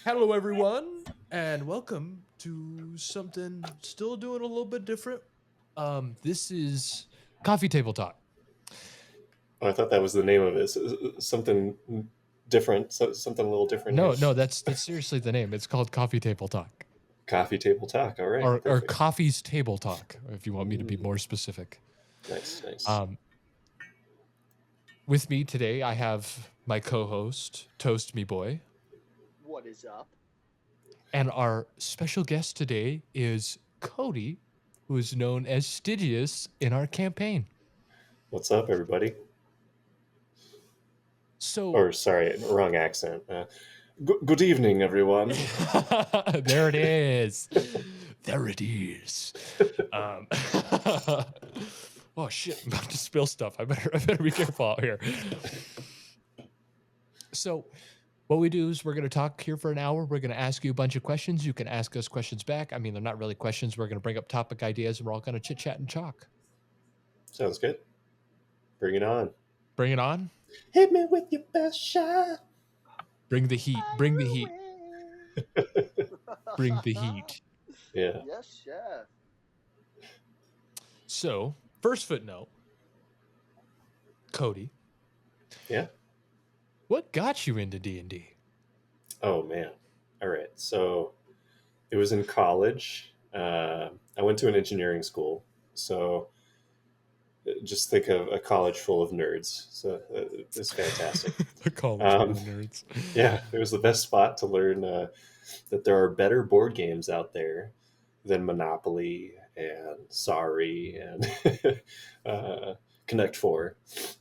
Hello, everyone, and welcome to something still doing a little bit different. This is Coffee Table Talk. Oh, I thought that was the name of it. Something different, something a little different here. No, that's seriously the name. It's called Coffee Table Talk, Coffee table talk. All right, or perfect. Coffee's Table Talk, if you want me to be Mm, more specific. nice, nice. Um, with me today, I have my co-host Toast Me Boy, What is up? and our special guest today is Cody, who is known as Stygious in our campaign. What's up, everybody? So Or sorry, wrong accent. Good evening, everyone. there it is. There it is. Um, oh shit! I'm about to spill stuff. I better be careful out here. So, what we do is we're going to talk here for an hour. We're going to ask you a bunch of questions. You can ask us questions back. I mean, they're not really questions. We're going to bring up topic ideas, and we're all going to chit chat and talk. Sounds good. Bring it on. Bring it on. Hit me with your best shot. Bring the heat. Bring the heat. Bring the heat. Yeah. Yes, chef. So, first footnote, Cody. Yeah. What got you into D&D? Oh man. All right. So it was in college. I went to an engineering school. So just think of a college full of nerds. So it's fantastic. The college Um, nerds. Yeah, it was the best spot to learn that there are better board games out there than Monopoly and Sorry and Connect Four.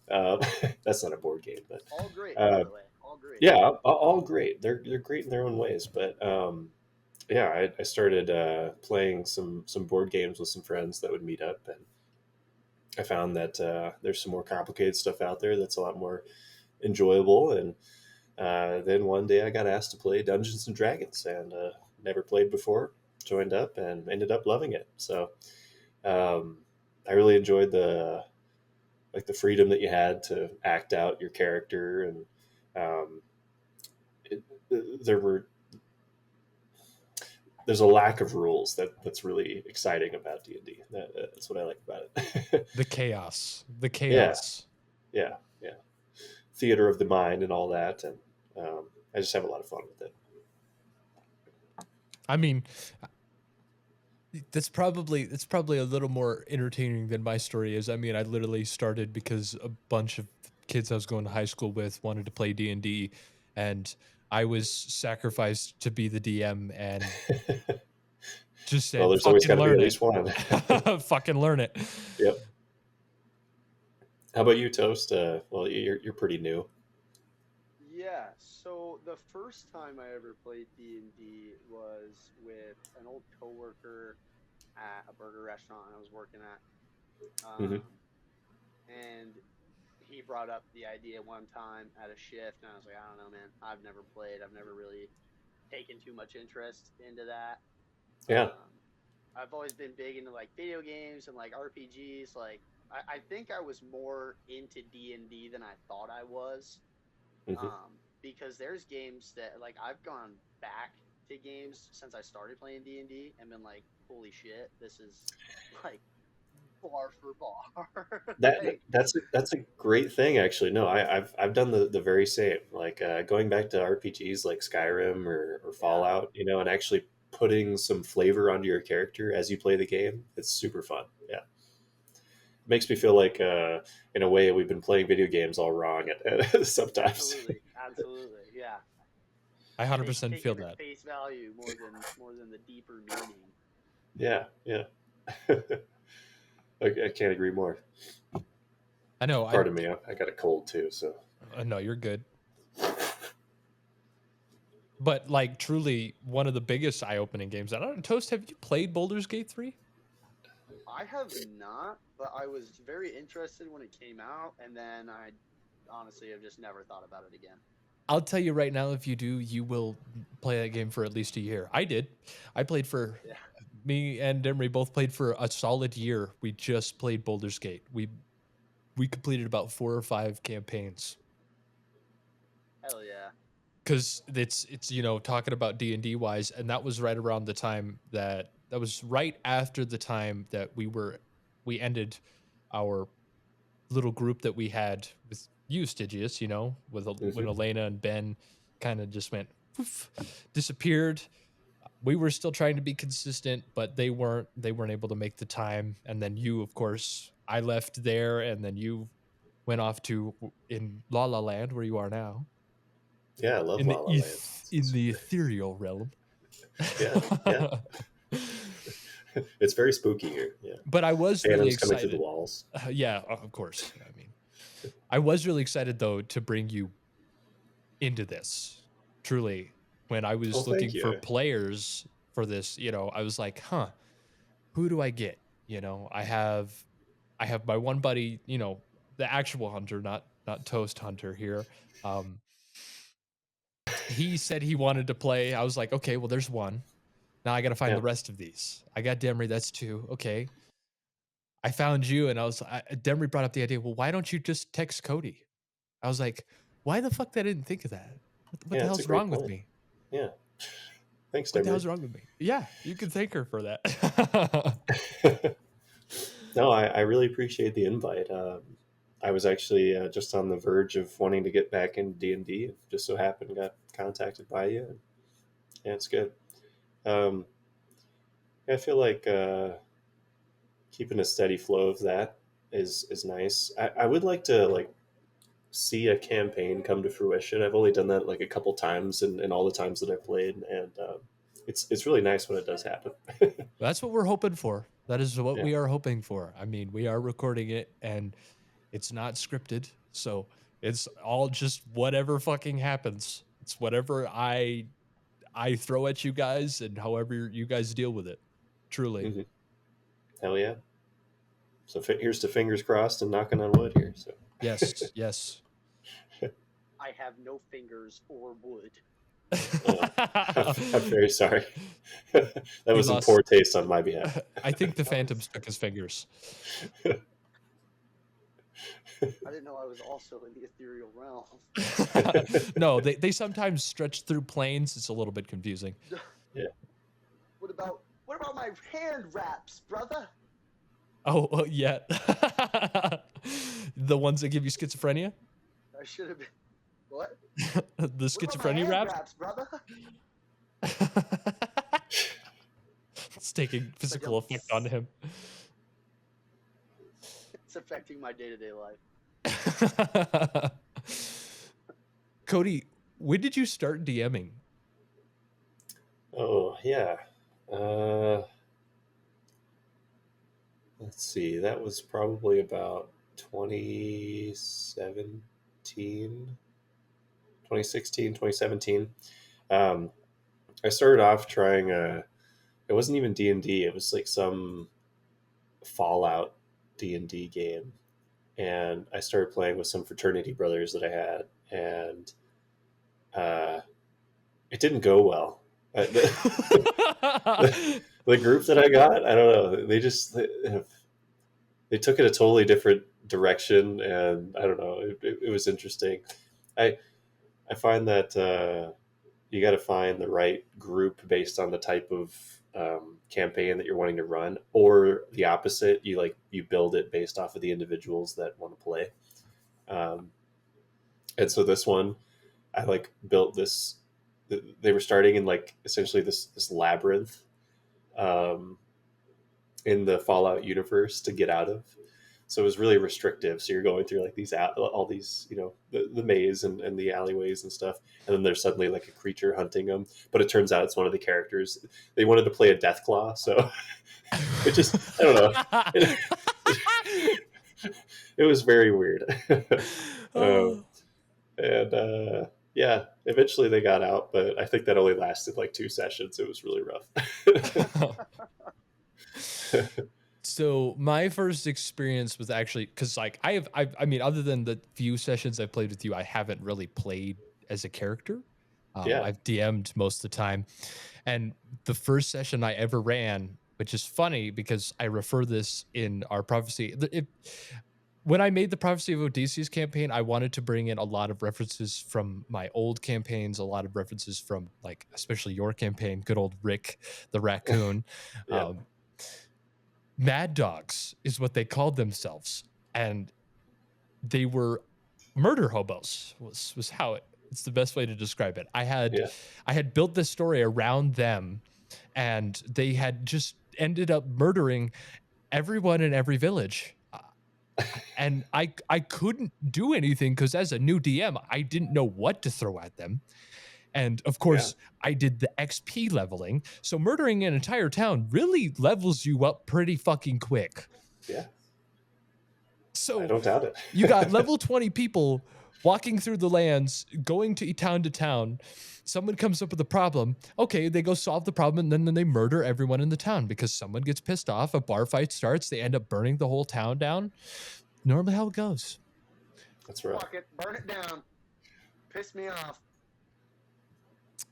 That's not a board game, but All great, by uh, the way. All great. yeah, all great. They're great in their own ways. But yeah, I started playing some board games with some friends that would meet up, and I found that there's some more complicated stuff out there that's a lot more enjoyable. And then one day I got asked to play Dungeons and Dragons, and never played before. Joined up and ended up loving it. So I really enjoyed the freedom that you had to act out your character, and um, it, there were there's a lack of rules that's really exciting about D&D. That's what I like about it. The chaos. The Yeah, chaos. yeah, yeah. Theater of the mind and all that, and I just have a lot of fun with it. I mean, that's probably a little more entertaining than my story is. I mean, I literally started because a bunch of kids I was going to high school with wanted to play D&D, and I was sacrificed to be the DM and just Well, said, there's always "Fucking got to be learn at it. least one. Fucking learn it." Yep. How about you, Toast? Well, you're pretty new. Yeah, so the first time I ever played D&D was with an old coworker at a burger restaurant I was working at. Hmm. And he brought up the idea one time at a shift, and I was like, I don't know, man. I've never played. I've never really taken too much interest into that. Yeah. Um, I've always been big into like video games and like RPGs. Like I think I was more into D&D than I thought I was. Hmm. Because there's games that like I've gone back to games since I started playing D&D and been like, holy shit, this is like bar for bar. like, That's a great thing, actually. No, I've done the very same. Like going back to RPGs like Skyrim or yeah, Fallout, and actually putting some flavor onto your character as you play the game. It's super fun. Yeah, it makes me feel like in a way we've been playing video games all wrong sometimes. absolutely, absolutely, yeah. I 100% Take feel it at that. face value more than the deeper meaning. Yeah, yeah. I can't agree more. I know. Pardon me, I got a cold too, so. No, you're good. But like truly one of the biggest eye-opening games. I don't know, Toast, have you played Baldur's Gate 3? I have not, but I was very interested when it came out, and then I honestly have just never thought about it again. I'll tell you right now, if you do, you will play that game for at least a year. I did. I played for Yeah. Me and Emery both played for a solid year. We just played Baldur's Gate. We completed about 4 or 5 campaigns Hell yeah. because it's talking about D&D wise, and that was right around the time that was right after the time that we ended our little group that we had with you, Stygious, when Hmm. Elena and Ben kind of just went poof, disappeared. We were still trying to be consistent, but they weren't able to make the time. And then you, of course, I left there, and then you went off to in La La Land, where you are now, Yeah, I love in La the La Land. in the ethereal realm. Yeah, yeah. It's very spooky here. Yeah, But I was really phantoms coming through the excited. walls. Yeah, of course. I mean, I was really excited though to bring you into this. Truly, when I Oh, was looking thank for you. players for this, I was like, "Huh, who do I get?" I have my one buddy, the actual hunter, not Toast Hunter here. Um, he said he wanted to play. I was like, "Okay, well, there's one. Now I got to find Yeah, the rest of these. I got Demry, that's two. Okay, I found you, and Demry brought up the idea. Well, why don't you just text Cody? I was like, why the fuck I didn't think of that? What the yeah, it's a hell's great wrong with point. me? Yeah, thanks, What the Demery. hell's wrong with me? Yeah, you can thank her for that. No, I really appreciate the invite. I was actually just on the verge of wanting to get back into D&D. Just so happened got contacted by you. And, yeah, it's good. Um, I feel like keeping a steady flow of that is nice. I would like to see a campaign come to fruition. I've only done that like a couple times, and all the times that I've played, and it's really nice when it does happen. That's what we're hoping for. That is what Yeah. we are hoping for. I mean, we are recording it, and it's not scripted, so it's all just whatever fucking happens. It's whatever I throw at you guys, and however you guys deal with it. Truly. Hmm. Hell yeah. So here's to fingers crossed and knocking on wood here. So Yes, yes. I have no fingers or wood. uh, I'm very sorry. That He was in lost. poor taste on my behalf. I think the That was. Phantoms took his fingers. I didn't know I was also in the ethereal realm. No, they sometimes stretch through planes. It's a little bit confusing. Yeah. What about my hand wraps, brother? Oh, yeah. The ones that give you schizophrenia? I should have been. What? The What about my schizophrenia hand raps? wraps, brother? It's taking physical effect on him. It's affecting my day-to-day life. Cody, when did you start DMing? Oh yeah. Let's see. That was probably about 2016, 2017. Um, I started off trying it wasn't even D&D. It was like some Fallout D&D game. And I started playing with some fraternity brothers that I had, and it didn't go well. The group that I got, I don't know. They took it a totally different direction, and I don't know. It was interesting. I I find that you got to find the right group based on the type of campaign that you're wanting to run, or the opposite. You build it based off of the individuals that want to play. Um, and so this one, I built this. They were starting in essentially this labyrinth um, in the Fallout universe to get out of. So it was really restrictive. So you're going through all these, the maze and the alleyways and stuff. And then there's suddenly like a creature hunting them. But it turns out it's one of the characters. They wanted to play a Deathclaw. So it just, I don't know. It was very weird. um, Oh. and yeah, eventually they got out. But I think that only lasted like 2 sessions. It was really rough. So my first experience was actually because I mean, other than the few sessions I've played with you, I haven't really played as a character. Yeah. I've DM'd most of the time, and the first session I ever ran, which is funny because I refer this in our prophecy. when I made the Prophecy of Odysseus campaign, I wanted to bring in a lot of references from my old campaigns, a lot of references from, like, especially your campaign, good old Rick the raccoon. Yeah. Mad Dogs is what they called themselves, and they were murder hobos. Was how it's the best way to describe it. I had built this story around them, and they had just ended up murdering everyone in every village. And I couldn't do anything because as a new DM, I didn't know what to throw at them. And of course, I did the XP leveling. So murdering an entire town really levels you up pretty fucking quick. Yeah. So I don't doubt it. you got level 20 people walking through the lands, going to town. Someone comes up with a problem. Okay, they go solve the problem, and then they murder everyone in the town because someone gets pissed off. A bar fight starts. They end up burning the whole town down. Normally how it goes. That's rough. Fuck it, burn it down. Piss me off.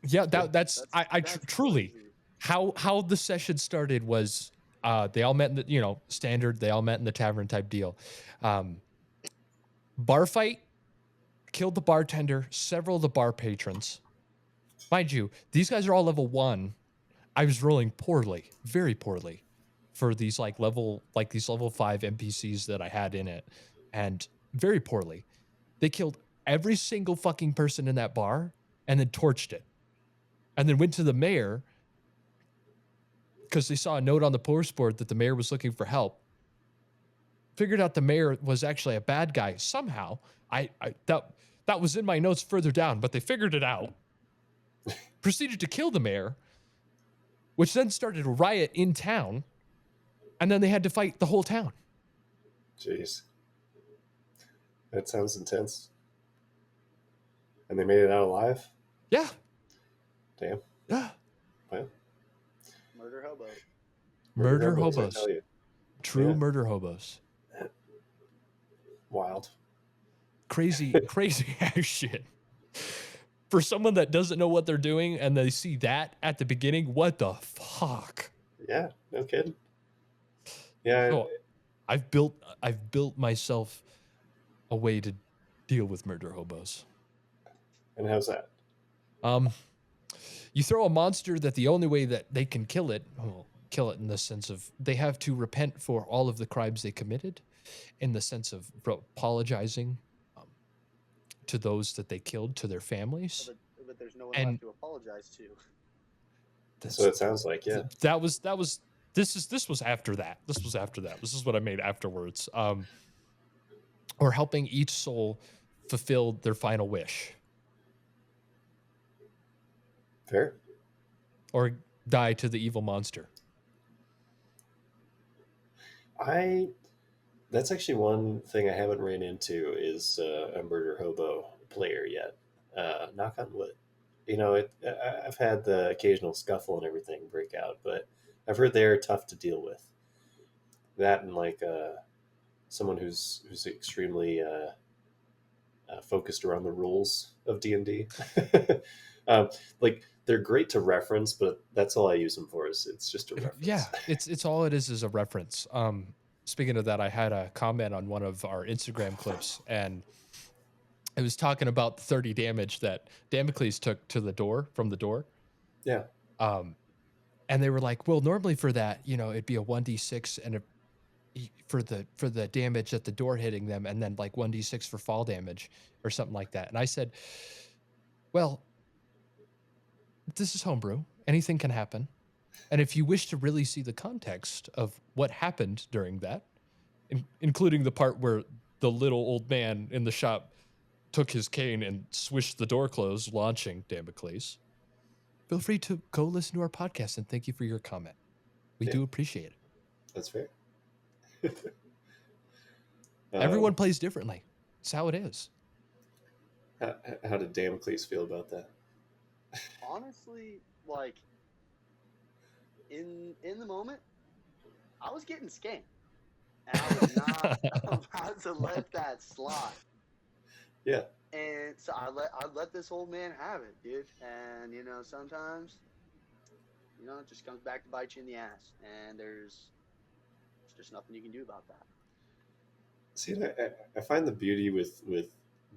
Yeah, that's truly crazy. how the session started was they all met in the, standard, they all met in the tavern type deal. Bar fight, killed the bartender, several of the bar patrons. Mind you, these guys are all level 1. I was rolling poorly, very poorly for these level 5 NPCs that I had in it, and very poorly. They killed every single fucking person in that bar and then torched it. And then went to the mayor because they saw a note on the post board that the mayor was looking for help. Figured out the mayor was actually a bad guy somehow. That was in my notes further down, but they figured it out. Proceeded to kill the mayor, which then started a riot in town, and then they had to fight the whole town. Jeez. That sounds intense. And they made it out alive? Yeah. Damn. Yeah. Well. Murder hobos. Murder hobos. I tell you. True murder hobos. Wild. Crazy ass shit. For someone that doesn't know what they're doing and they see that at the beginning, what the fuck? Yeah, no kidding. Yeah. So I've built myself a way to deal with murder hobos. And how's that? You throw a monster that the only way that they can kill it in the sense of they have to repent for all of the crimes they committed, in the sense of apologizing to those that they killed, to their families. But there's no one left to apologize to. So it sounds like, yeah. This was after that. This was after that. This is what I made afterwards. Or helping each soul fulfill their final wish. Fair. Or die to the evil monster. That's actually one thing I haven't ran into is a murder hobo player yet. Knock on wood. I've had the occasional scuffle and everything break out, but I've heard they're tough to deal with. That and someone who's extremely focused around the rules of D&D. They're great to reference, but that's all I use them for. It's just a reference. Yeah, it's all it is a reference. Speaking of that, I had a comment on one of our Instagram clips, and it was talking about the 30 damage that Damocles took to the door from the door. Yeah. And they were like, well, normally for that, it'd be a 1d6 and for the damage at the door hitting them, and then 1d6 for fall damage or something like that. And I said, well, this is homebrew. Anything can happen. And if you wish to really see the context of what happened during that, including the part where the little old man in the shop took his cane and swished the door closed, launching Damocles, feel free to go listen to our podcast, and thank you for your comment. We do appreciate it. That's fair. Everyone plays differently. It's how it is. How did Damocles feel about that? Honestly, in the moment, I was getting scammed, and I was not about to let that slide. Yeah. And so I let this old man have it, dude. And sometimes, it just comes back to bite you in the ass, and there's just nothing you can do about that. See, I find the beauty with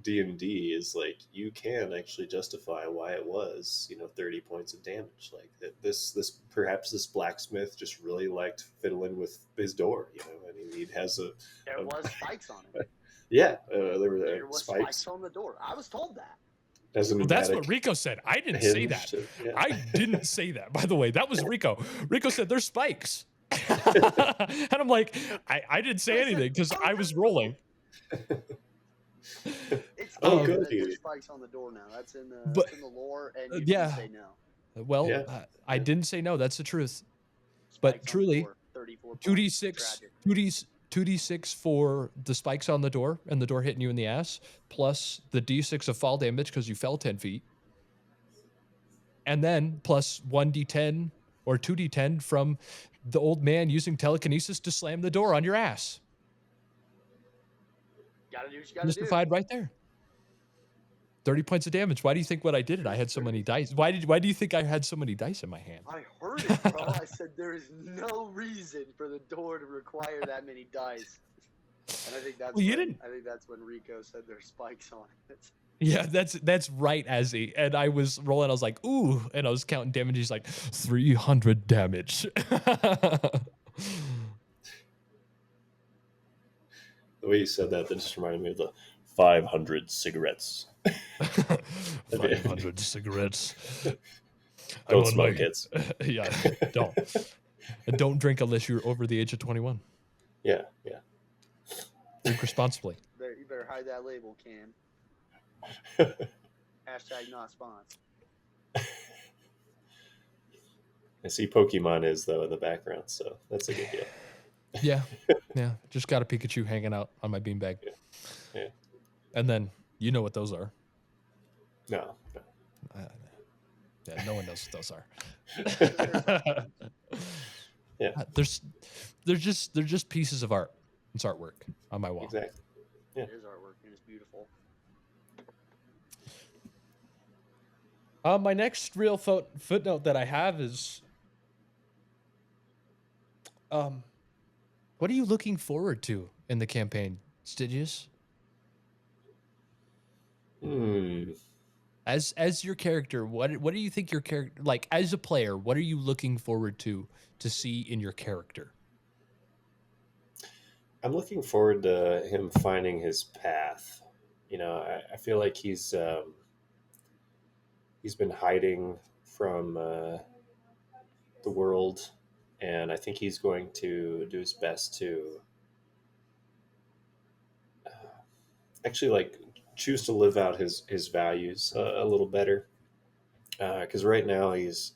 D&D is like you can actually justify why it was 30 points of damage. Like this perhaps this blacksmith just really liked fiddling with his door. I mean he has There a was spikes on it. yeah, there were There was spikes spikes on the door. I was told that. as a Well, that's what pneumatic Rico said. I didn't say hinge. that. Yeah. I didn't say that. By the way, that was Rico. Rico said there's spikes. And I'm like, I didn't say I said, anything because "Oh, I was no." rolling. It's Oh, canon that Cody. there's spikes on the door now. That's in the But that's in the lore, and you yeah, can say no. well, Yeah. I didn't say no. That's the truth. But Spikes on the truly, door. 34 points. 2d6, Tragic. 2d6 for the spikes on the door and the door hitting you in the ass, plus the d6 of fall damage because you fell 10 feet, and then plus 1d10 or 2d10 from the old man using telekinesis to slam the door on your ass. Gotta do what you gotta do. Justified right there. 30 points of damage. Why do you think what I did? I had so many dice. Why do you think I had so many dice in my hand? I heard it, bro. I said there is no reason for the door to require that many dice. And I think that's Well, you when, didn't. I think that's when Rico said there's spikes on it. Yeah, that's right, Azzy. And I was rolling. I was like, ooh, and I was counting damage. He's like, 300 damage. The way you said that just reminded me of the 500 cigarettes. 500 cigarettes. Don't smoke, kids. Yeah, don't. And don't drink unless you're over the age of 21. Yeah. Drink responsibly. You better hide that label, Cam. Hashtag not sponsor. I see Pokemon is though in the background, so that's a good deal. Yeah. Just got a Pikachu hanging out on my beanbag. Yeah. And then you know what those are. No. Yeah, no one knows what those are. Yeah. They're just pieces of art. It's artwork on my wall. Exactly. Yeah. It is artwork and it's beautiful. My next real footnote that I have is, what are you looking forward to in the campaign, Stygious? As your character, what do you think your character, like as a player, what are you looking forward to see in your character? I'm looking forward to him finding his path. I feel like he's been hiding from the world, and I think he's going to do his best to actually like choose to live out his values a little better. Because right now he's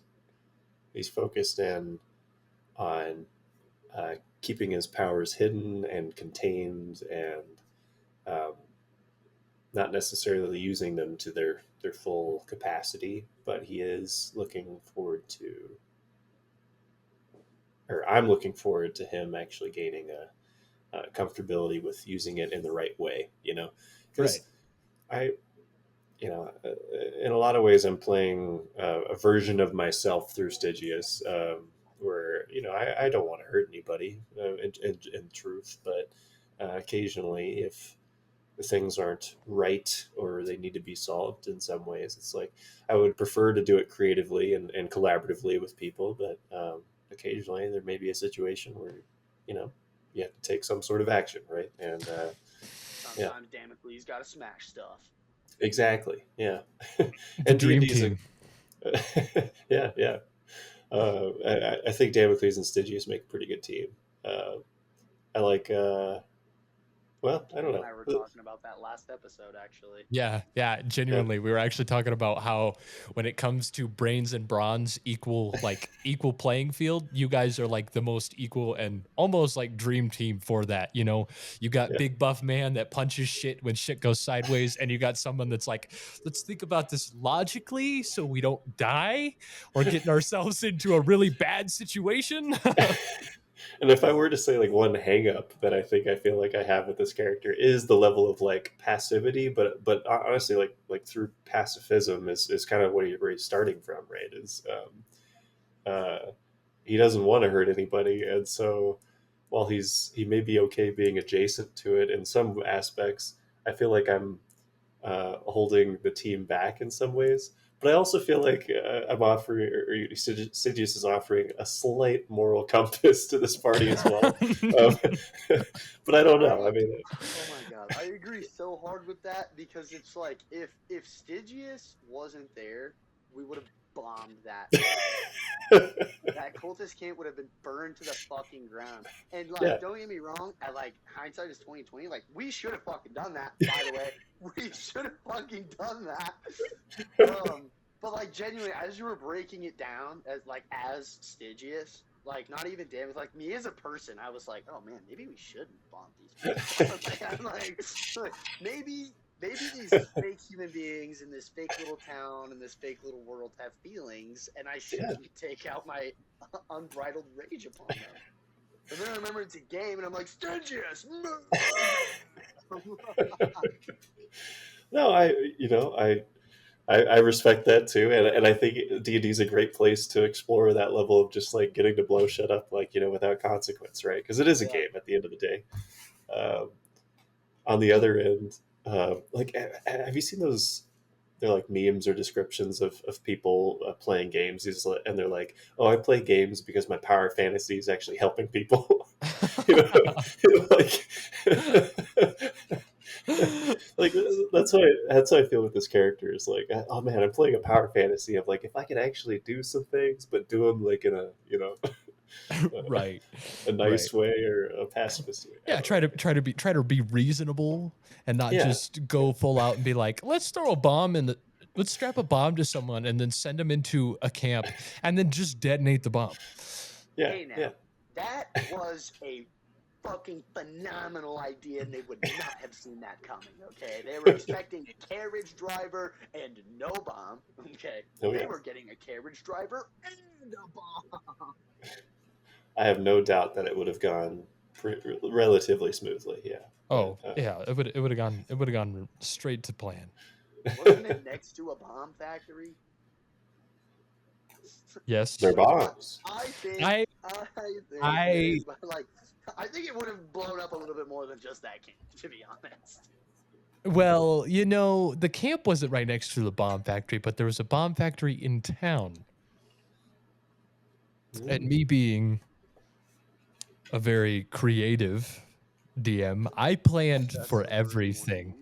focused in on keeping his powers hidden and contained, and not necessarily using them to their full capacity. But he is looking forward to, or I'm looking forward to him actually gaining a comfortability with using it in the right way. Because I in a lot of ways, I'm playing a version of myself through Stygious, where I don't want to hurt anybody in truth, but occasionally, if things aren't right or they need to be solved in some ways, it's like I would prefer to do it creatively and collaboratively with people, but occasionally there may be a situation where you have to take some sort of action, right? And sometimes Damocles got to smash stuff. Exactly. Yeah. The dream team. Yeah. I think Damocles and Stygious make a pretty good team. I like. Well, I don't know. I were talking about that last episode, actually. Yeah, genuinely. We were actually talking about how when it comes to brains and bronze equal playing field, you guys are like the most equal and almost like dream team for that. You got big buff man that punches shit when shit goes sideways, and you got someone that's like, let's think about this logically so we don't die or getting ourselves into a really bad situation. And if I were to say like one hang up that I feel like I have with this character is the level of like passivity, but honestly like through pacifism is kind of where he's starting from, right? Is he doesn't want to hurt anybody, and so while he may be okay being adjacent to it in some aspects, I feel like I'm holding the team back in some ways. But I also feel like I'm offering, or Sidious is offering a slight moral compass to this party as well. Um, but I don't know. I mean, Oh my god, I agree so hard with that because it's like if Stygious wasn't there, we would have bombed that fucking camp. That cultist camp would have been burned to the fucking ground. And yeah, like, don't get me wrong, at like hindsight is 2020. Like, we should have fucking done that. By the way, we should have fucking done that. But like genuinely, as you were breaking it down as Stygious, like not even damage, like me as a person, I was like, oh man, maybe we shouldn't bomb these people. I'm like, maybe these fake human beings in this fake little town in this fake little world have feelings, and I shouldn't take out my unbridled rage upon them. And then I remember it's a game, and I'm like, Stygious. no, I respect that too, and I think D&D is a great place to explore that level of just like getting to blow shit up, like without consequence, right? Because it is a Yeah. game at the end of the day. On the other end, like, have you seen those? They're like memes or descriptions of people playing games. And they're like, "Oh, I play games because my power fantasy is actually helping people." Like, like that's how I feel with this character. Is like, oh man, I'm playing a power fantasy of like if I could actually do some things, but do them like in a Right. a nice Right. way or a pacifist way. Yeah, try to be reasonable and not Yeah, just go full out and be like, let's throw a bomb in the let's strap a bomb to someone and then send them into a camp and then just detonate the bomb. yeah, Hey yeah. now, that was a fucking phenomenal idea, and they would not have seen that coming. Okay, they were expecting a carriage driver and no bomb. Okay, Oh they yeah. were getting a carriage driver and a bomb. I have no doubt that it would have gone relatively smoothly. Yeah. Oh, But, yeah, it would have gone straight to plan. Wasn't it next to a bomb factory? Yes. they're bombs. I think, I it I is, but like, I think it would have blown up a little bit more than just that camp, to be honest. well, the camp wasn't right next to the bomb factory, but there was a bomb factory in town. And me being a very creative DM, I planned for everything.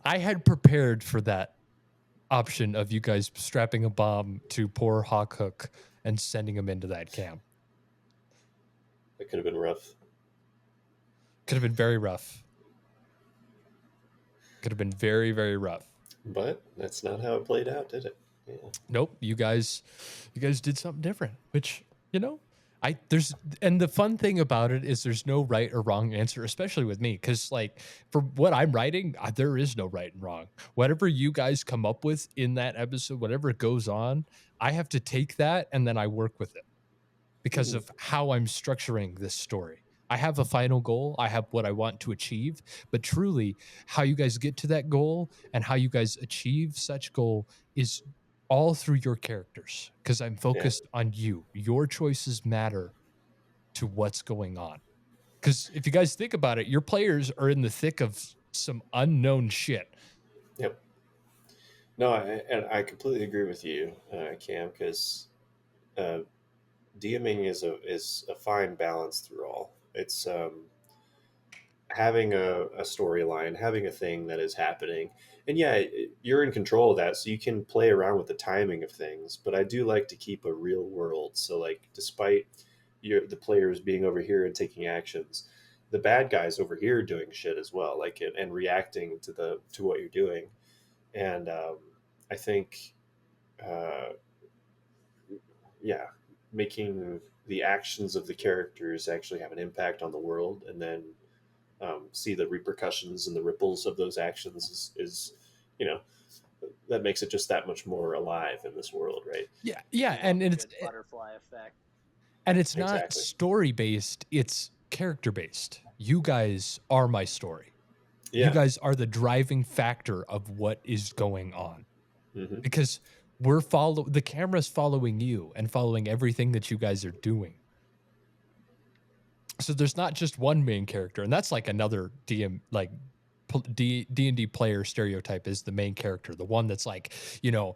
I had prepared for that option of you guys strapping a bomb to poor Hawk Hook and sending him into that camp. It could have been rough. Could have been very rough. Could have been very, very rough. But that's not how it played out, did it? Yeah. Nope. You guys did something different, which, and the fun thing about it is there's no right or wrong answer, especially with me. Cause like for what I'm writing, there is no right and wrong. Whatever you guys come up with in that episode, whatever goes on, I have to take that and then I work with it because of how I'm structuring this story. I have a final goal. I have what I want to achieve, but truly how you guys get to that goal and how you guys achieve such goal is all through your characters because I'm focused on you. Your choices matter to what's going on. Because if you guys think about it, your players are in the thick of some unknown shit. Yep. No, and I completely agree with you, Cam, because DMing is a fine balance through all. It's having a storyline, having a thing that is happening. And yeah, you're in control of that, so you can play around with the timing of things. But I do like to keep a real world. So like, despite the players being over here and taking actions, the bad guys over here doing shit as well, like and reacting to what you're doing. And I think, uh, yeah, making the actions of the characters actually have an impact on the world, and then see the repercussions and the ripples of those actions is that makes it just that much more alive in this world, right? Yeah, and it's butterfly effect. And it's not Exactly. story based, it's character based. You guys are my story. Yeah. You guys are the driving factor of what is going on. Mm-hmm. Because the camera's following you and following everything that you guys are doing. So there's not just one main character, and that's like another DM like D&D player stereotype is the main character, the one that's like, you know,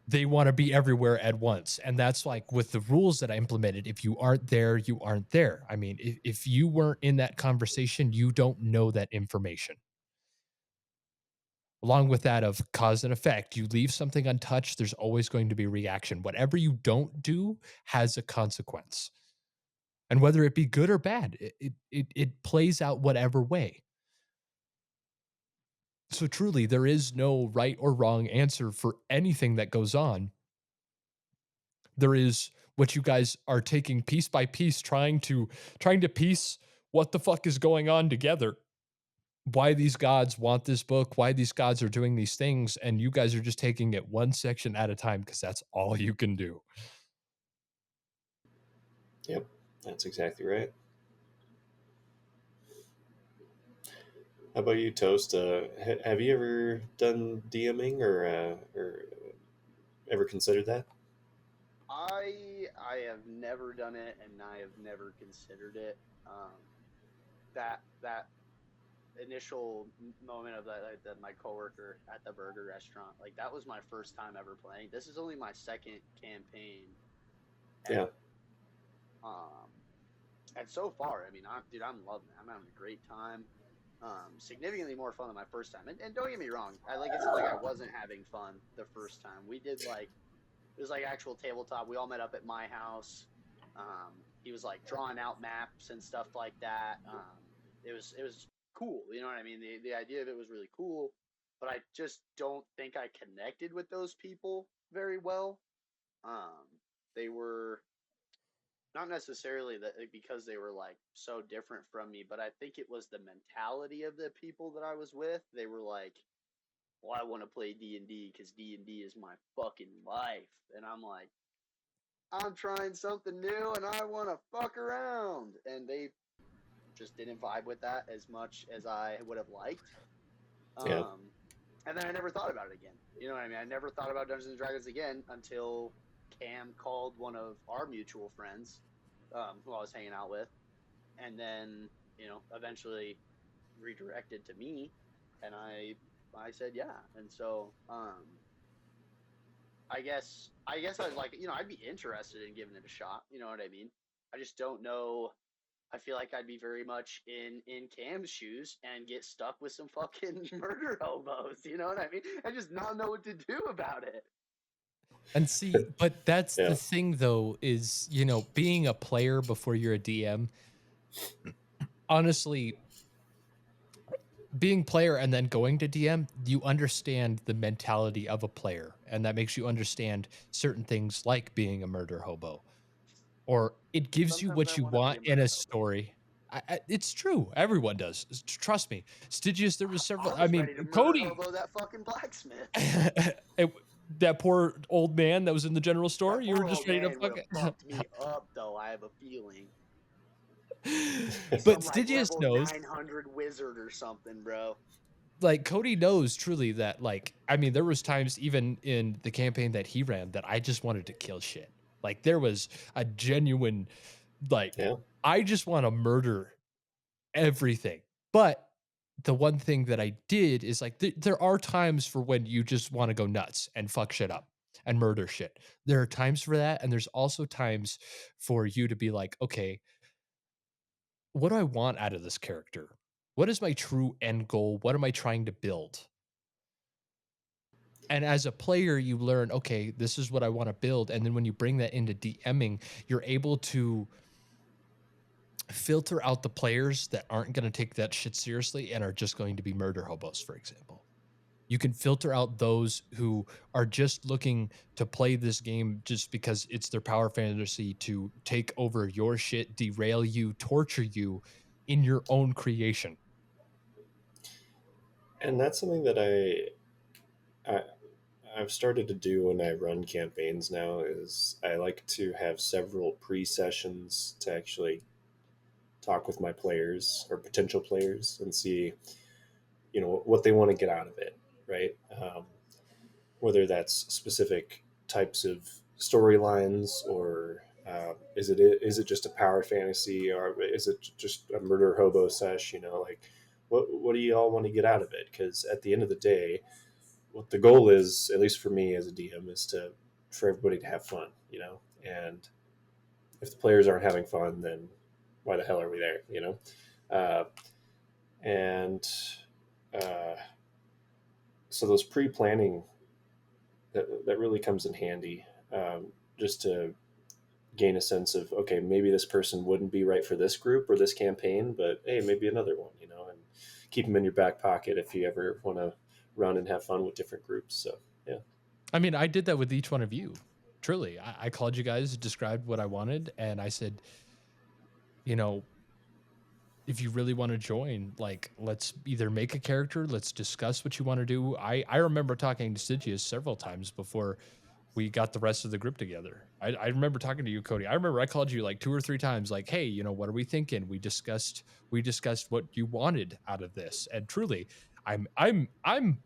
they want to be everywhere at once. And that's like with the rules that I implemented, if you aren't there, you aren't there. I mean, if you weren't in that conversation, you don't know that information. Along with that of cause and effect, you leave something untouched, there's always going to be reaction. Whatever you don't do has a consequence. And whether it be good or bad, it plays out whatever way. So truly, there is no right or wrong answer for anything that goes on. There is what you guys are taking piece by piece, trying to piece what the fuck is going on together. Why these gods want this book, why these gods are doing these things, and you guys are just taking it one section at a time because that's all you can do. Yep, that's exactly right. How about you, Toast? Have you ever done DMing or ever considered that? I have never done it, and I have never considered it. That initial moment of that, like, my coworker at the burger restaurant, like that was my first time ever playing. This is only my second campaign Yeah. ever. Um, and so far, I mean, I'm loving it. I'm having a great time. Significantly more fun than my first time. And don't get me wrong, it's not like I wasn't having fun the first time. We did like it was like actual tabletop. We all met up at my house. He was like drawing out maps and stuff like that. It was cool. You know what I mean? The idea of it was really cool, but I just don't think I connected with those people very well. They were not necessarily that because they were like so different from me, but I think it was the mentality of the people that I was with. They were like, "Well, I want to play D&D because D&D is my fucking life," and I'm like, "I'm trying something new and I want to fuck around," and they just didn't vibe with that as much as I would have liked. Yeah. Um, and then I never thought about it again. You know what I mean? I never thought about Dungeons and Dragons again until Cam called one of our mutual friends, who I was hanging out with, and then eventually redirected to me, and I said yeah, and so I guess I'd like I'd be interested in giving it a shot. You know what I mean? I just don't know. I feel like I'd be very much in Cam's shoes and get stuck with some fucking murder hobos. You know what I mean? I just not know what to do about it. And see, but that's Yeah. the thing though, is, being a player before you're a DM, honestly, being player and then going to DM, you understand the mentality of a player, and that makes you understand certain things like being a murder hobo, or it gives you Sometimes I what you want to be want a in a murder hobo. story. It's true. Everyone does. Trust me. Stygious, there was several. I I was mean, ready to murder Cody, hobo that fucking blacksmith. that poor old man that was in the general store. That You were poor just old ready to man would fuck have it. fucked me up, though. I have a feeling. But Some like Stygius level knows. 900 wizard or something, bro. Like Cody knows truly that, like, I mean, there was times even in the campaign that he ran that I just wanted to kill shit. Like there was a genuine, like, Yeah. I just want to murder everything. But the one thing that I did is like there are times for when you just want to go nuts and fuck shit up and murder shit. There are times for that, and there's also times for you to be like, okay, what do I want out of this character? What is my true end goal? What am I trying to build? And as a player, you learn, okay, this is what I want to build. And then when you bring that into DMing, you're able to filter out the players that aren't going to take that shit seriously and are just going to be murder hobos, for example. You can filter out those who are just looking to play this game just because it's their power fantasy to take over your shit, derail you, torture you in your own creation. And that's something that I I've started to do when I run campaigns now is I like to have several pre-sessions to actually talk with my players or potential players and see, what they want to get out of it, right? Whether that's specific types of storylines or Is it just a power fantasy, or is it just a murder hobo sesh? Like what do you all want to get out of it? Because at the end of the day, what the goal is, at least for me as a DM, is for everybody to have fun. And if the players aren't having fun, then why the hell are we there? Uh, and uh, so those pre-planning, that really comes in handy, just to gain a sense of, okay, maybe this person wouldn't be right for this group or this campaign, but hey, maybe another one, and keep them in your back pocket if you ever want to run and have fun with different groups. So yeah. I mean, I did that with each one of you. Truly, I called you guys, described what I wanted, and I said, you know, if you really want to join, like, let's either make a character, let's discuss what you want to do. I remember talking to Stygious several times before we got the rest of the group together. I remember talking to you, Cody. I remember I called you like 2 or 3 times, like, hey, what are we thinking? We discussed what you wanted out of this. And truly, I'm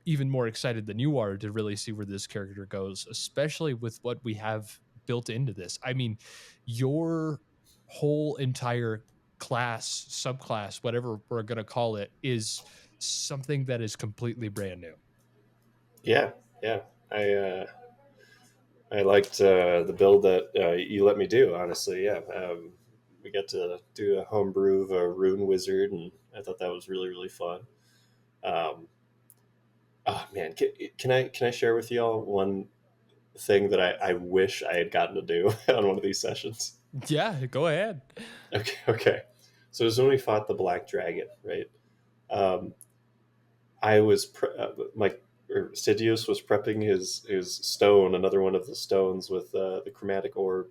even more excited than you are to really see where this character goes, especially with what we have built into this. I mean, your whole entire class, subclass, whatever we're gonna call it, is something that is completely brand new. Yeah, yeah. I liked the build that you let me do. Honestly, yeah. We got to do a homebrew of a rune wizard, and I thought that was really really fun. Um, oh man, can I share with y'all one thing that I wish I had gotten to do on one of these sessions? Yeah, go ahead. Okay, okay. So it was when we fought the black dragon, right? Um, I was Stygious was prepping his stone, another one of the stones with the chromatic orb,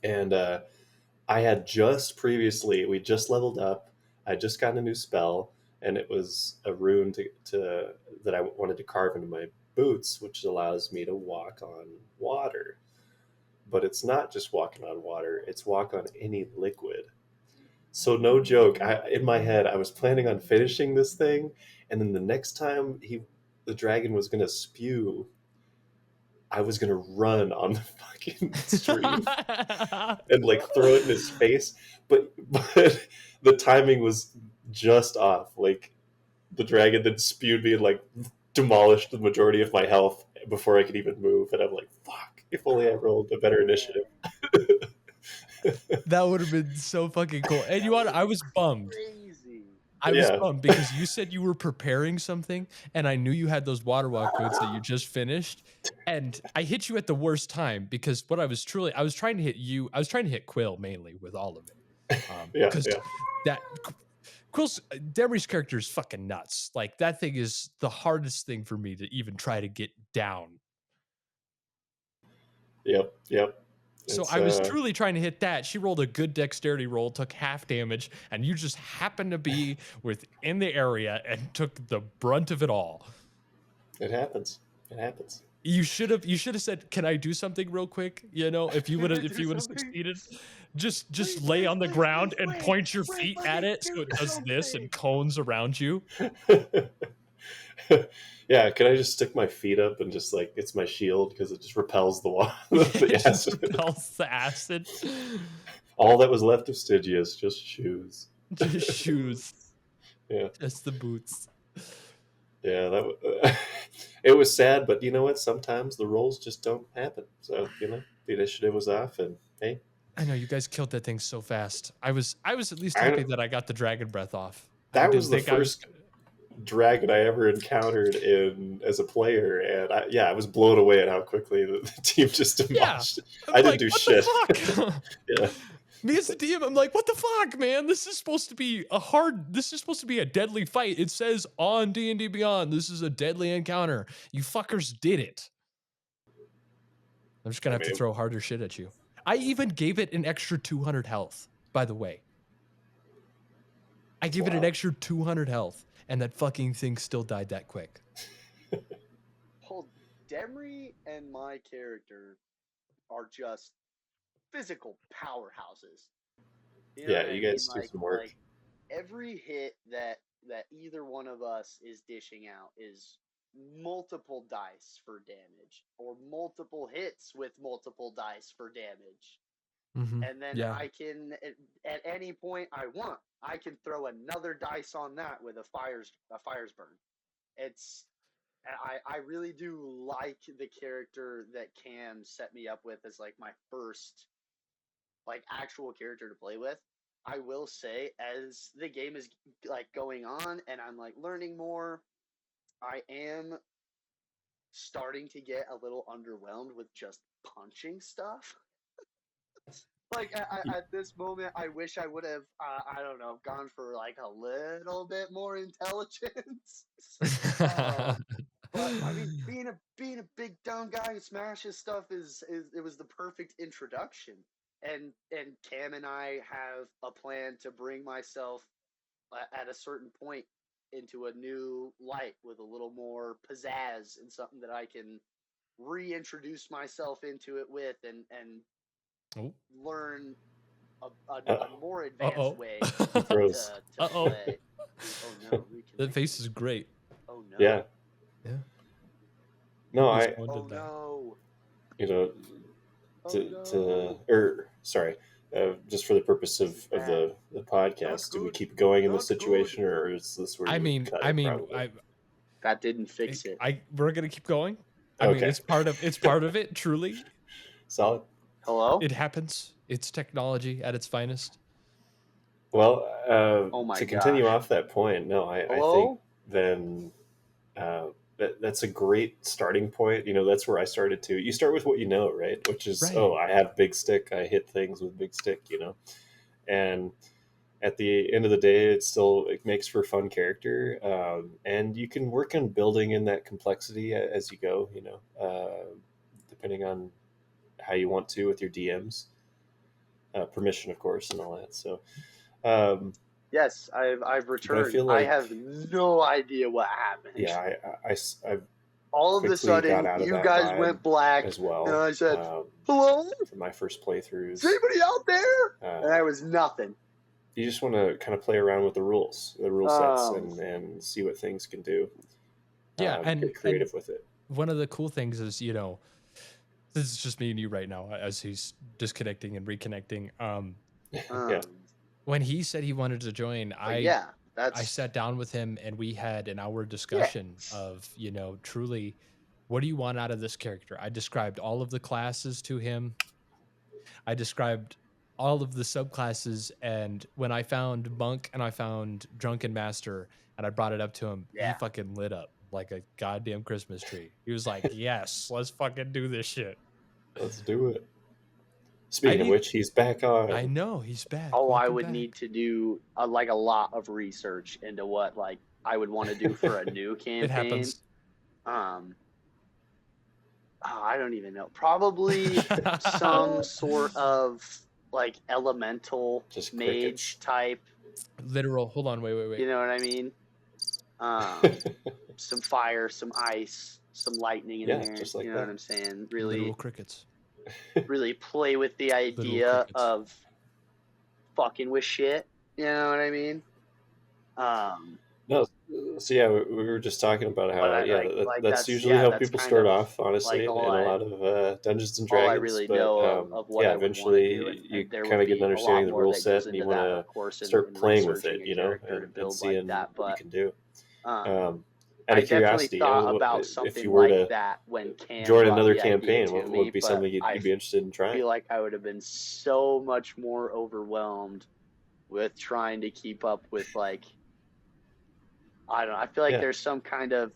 and I had just previously we just leveled up. I just got a new spell, and it was a rune to that I wanted to carve into my boots, which allows me to walk on water. But it's not just walking on water; it's walk on any liquid. So no joke, in my head, I was planning on finishing this thing, and then the next time the dragon was gonna spew, I was gonna run on the fucking stream and like throw it in his face. But the timing was just off. Like the dragon then spewed me and like demolished the majority of my health before I could even move. And I'm like, fuck! If only I rolled a better Oh initiative. man, That would have been so fucking cool. And that would I have was been bummed. crazy. I was Yeah, bummed because you said you were preparing something, and I knew you had those water walk boots that you just finished. And I hit you at the worst time because I was trying to hit you. I was trying to hit Quill mainly with all of it. yeah, Because yeah. that Quill's Demery's character is fucking nuts. Like that thing is the hardest thing for me to even try to get down. Yep, yep. So It's I was truly trying to hit that. She rolled a good dexterity roll, took half damage, and you just happened to be within the area and took the brunt of it all. it happens. It happens. You should have said, "Can I do something real quick?" Can I If do you would have something? succeeded, just Please, lay please, on the please, ground please, and Ray, point your Ray, feet at fucking it so do it does this and something. cones around you. Yeah, can I just stick my feet up and just like it's my shield because it just repels the wall, It the just acid. repels the acid. All that was left of Stygius, just shoes. Just Just the shoes, boots. Yeah, just the boots. yeah, it was sad, but you know what? Sometimes the rolls just don't happen. So the initiative was off, and hey, I know you guys killed that thing so fast. I was at least happy I that I got the dragon breath off. I that didn't was the think I was. first dragon I ever encountered in as a player, and I was blown away at how quickly the team just Yeah, demolished it. I'm I didn't like, do what the shit. fuck? Yeah, Me as the DM, I'm like, what the fuck, man? This is supposed to be This is supposed to be a deadly fight. It says on D&D Beyond, this is a deadly encounter. You fuckers did it. I'm just gonna I have to mean, throw harder shit at you. I even gave it an extra 200 health. By the way, I gave it an wow. extra 200 health, and that fucking thing still died that quick. Well, Demery and my character are just physical powerhouses. You know Yeah, what I you mean? guys do some work. Like every hit that either one of us is dishing out is multiple dice for damage or multiple hits with multiple dice for damage. and then Yeah. I can at any point I want, I can throw another dice on that with a fire's burn. It's I really do like the character that Cam set me up with as like my first like actual character to play with. I will say, as the game is like going on and I'm like learning more, I am starting to get a little underwhelmed with just punching stuff. Like at this moment, I wish I would have, I don't know, gone for like a little bit more intelligence. um, but I mean, being a big dumb guy who smashes stuff is it was the perfect introduction. And Cam and I have a plan to bring myself at a certain point into a new light with a little more pizzazz and something that I can reintroduce myself into it with and Oh. learn a Uh-oh. more advanced Uh-oh. way He to froze. Uh-oh. play. Oh no, That reconnecting. face is great. Oh no. Yeah. Yeah. No, Whose I one Oh did that? no. you know Oh to no. or sorry, just for the purpose This is of bad. the Not podcast, do we good. keep going in this Not good. situation, or is this where I we would mean, cut I it? mean, Probably. That didn't fix it. we're gonna keep going. I mean, Okay. it's part of it. Truly, Solid. Hello? it happens. It's technology at its finest. Well, Oh my to continue gosh. off that point, no, I think Hello? then that's a great starting point. That's where I started too. You start with what you know, right? Which is, oh, Right. I have big stick. I hit things with big stick, and at the end of the day, it makes for fun character, and you can work on building in that complexity as you go. Depending on how you want to with your DMs, permission, of course, and all that. So, um, Yes, I've but I returned. feel I have like, no idea what happened. yeah, I All of a quickly got sudden, out of you that guys vibe went black, as and well. I said, "Hello? For my first Is playthroughs, anybody out there?" And I uh, was nothing. you just want to kind of play around with the rule sets, Um, and see what things can do. Yeah, Get and creative with it. one of the cool things is, this is just me and you right now as he's disconnecting and reconnecting. Yeah. When he said he wanted to join, but yeah, I that's sat down with him and we had an hour yeah. discussion of, truly, what do you want out of this character? I described all of the classes to him. I described all of the subclasses, and when I found Monk and I found Drunken Master and I brought it up to him, he Yeah. fucking lit up like a goddamn Christmas tree. He was like, "Yes, let's fucking do this shit." Let's do it. I Speaking of need which, he's back I on. know he's back. Oh, I Welcome would need back. to do like a lot of research into what like I would want to do for a new It campaign. happens. Um, I don't even know. Probably some sort of like elemental Just mage crickets. type. Literal. Hold on. Wait. You know what I mean? Um, some fire, some ice, some lightning in Yeah, there. just You like know what that. I'm saying? Literal Really, crickets. really play with the Literal idea crickets. of fucking with shit. You know what I mean? No, so yeah, we were just talking about But how, I yeah, like that's that's usually yeah, how that's people kind start of off, honestly, like in a lot of Dungeons and all I Dragons. really But know of what yeah, I would want to do, eventually you and there kind would of get an be a lot understanding of the more rule that set, goes and you into want that, to of course, start in playing with researching it, a character to and build like seeing that. what you But can do. um, Um, out I of definitely curiosity, thought about if something you were like to that when Cam join brought another the idea campaign, to what would me, be but something I you'd be interested in trying? feel like I would have been so much more overwhelmed with trying to keep up with like I don't know. I feel like Yeah, there's some kind of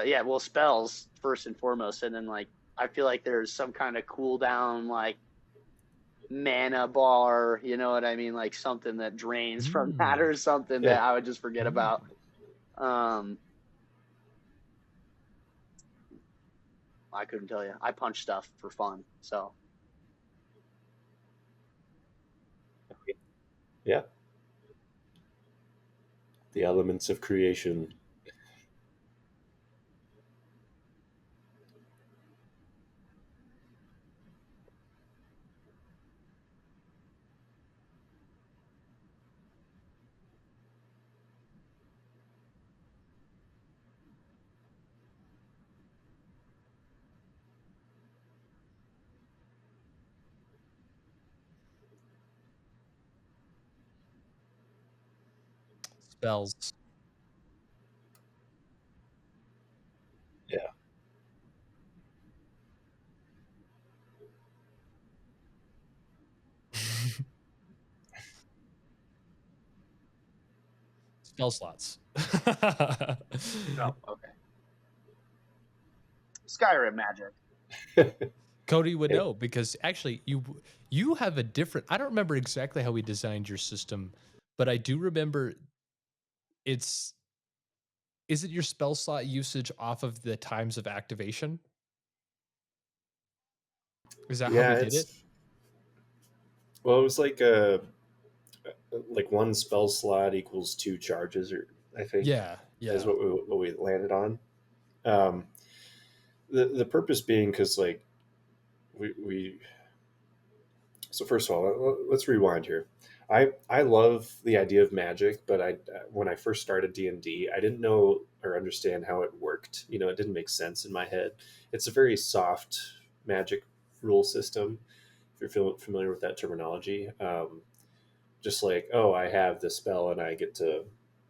yeah, well, spells first and foremost, and then like I feel like there's some kind of cooldown like mana bar, you know what I mean? Like something that drains from that Mm. or something yeah. that I would just forget Mm. about. Um, I couldn't tell you. I punch stuff for fun, so Yeah, the elements of creation. spells. Yeah. Spell slots. Oh, okay. Skyrim magic. Cody would It- know because actually you have a different. I don't remember exactly how we designed your system, but I do remember it's is it your spell slot usage off of the times of activation? Is that how yeah, we did it? it's well, it was like one spell slot equals two charges, or I think Yeah, is yeah. what we landed on. Um, the purpose being because like we so first of all, let's rewind here. I love the idea of magic, but I when I first started D&D, I didn't know or understand how it worked. You know, it didn't make sense in my head. It's a very soft magic rule system. If you're familiar with that terminology, just like, oh, I have this spell and I get to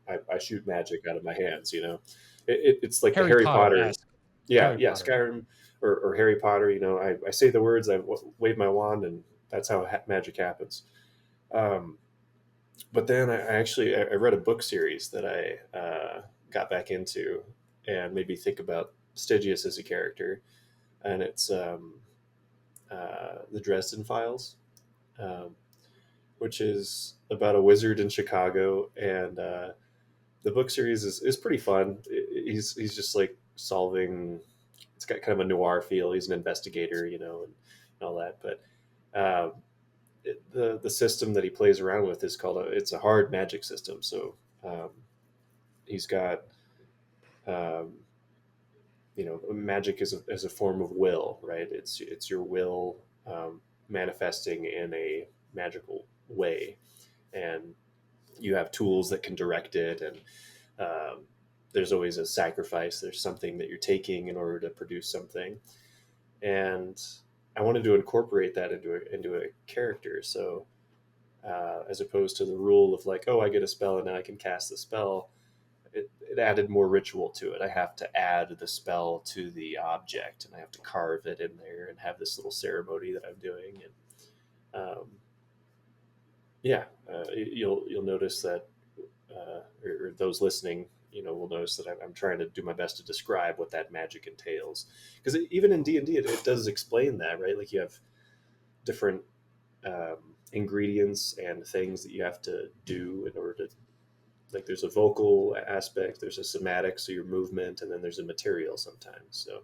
I shoot magic out of my hands. You know, it's like the Harry Harry Potter Potter. esque. Yeah, Harry yeah, Potter. Skyrim or Harry Potter. You know, I say the words, wave my wand, and that's how magic happens. Um, but then I read a book series that I got back into and made me think about Stygious as a character, and it's the Dresden Files, um, which is about a wizard in Chicago, and the book series is pretty fun. He's just like solving. It's got kind of a noir feel. He's an investigator, you know, and all that, but. The system that he plays around with is called it's a hard magic system. So um, he's got um, you know, magic is a form of will, right? It's your will manifesting in a magical way, and you have tools that can direct it, and um, there's always a sacrifice. There's something that you're taking in order to produce something, and I wanted to incorporate that into a character. So as opposed to the rule of like, oh, I get a spell and now I can cast the spell. It added more ritual to it. I have to add the spell to the object, and I have to carve it in there and have this little ceremony that I'm doing. And yeah, you'll notice that, or those listening, you know, will notice that I'm trying to do my best to describe what that magic entails. Because even in D&D, it does explain that, right? Like you have different ingredients and things that you have to do in order to, like there's a vocal aspect, there's a somatic, so your movement, and then there's a material sometimes. So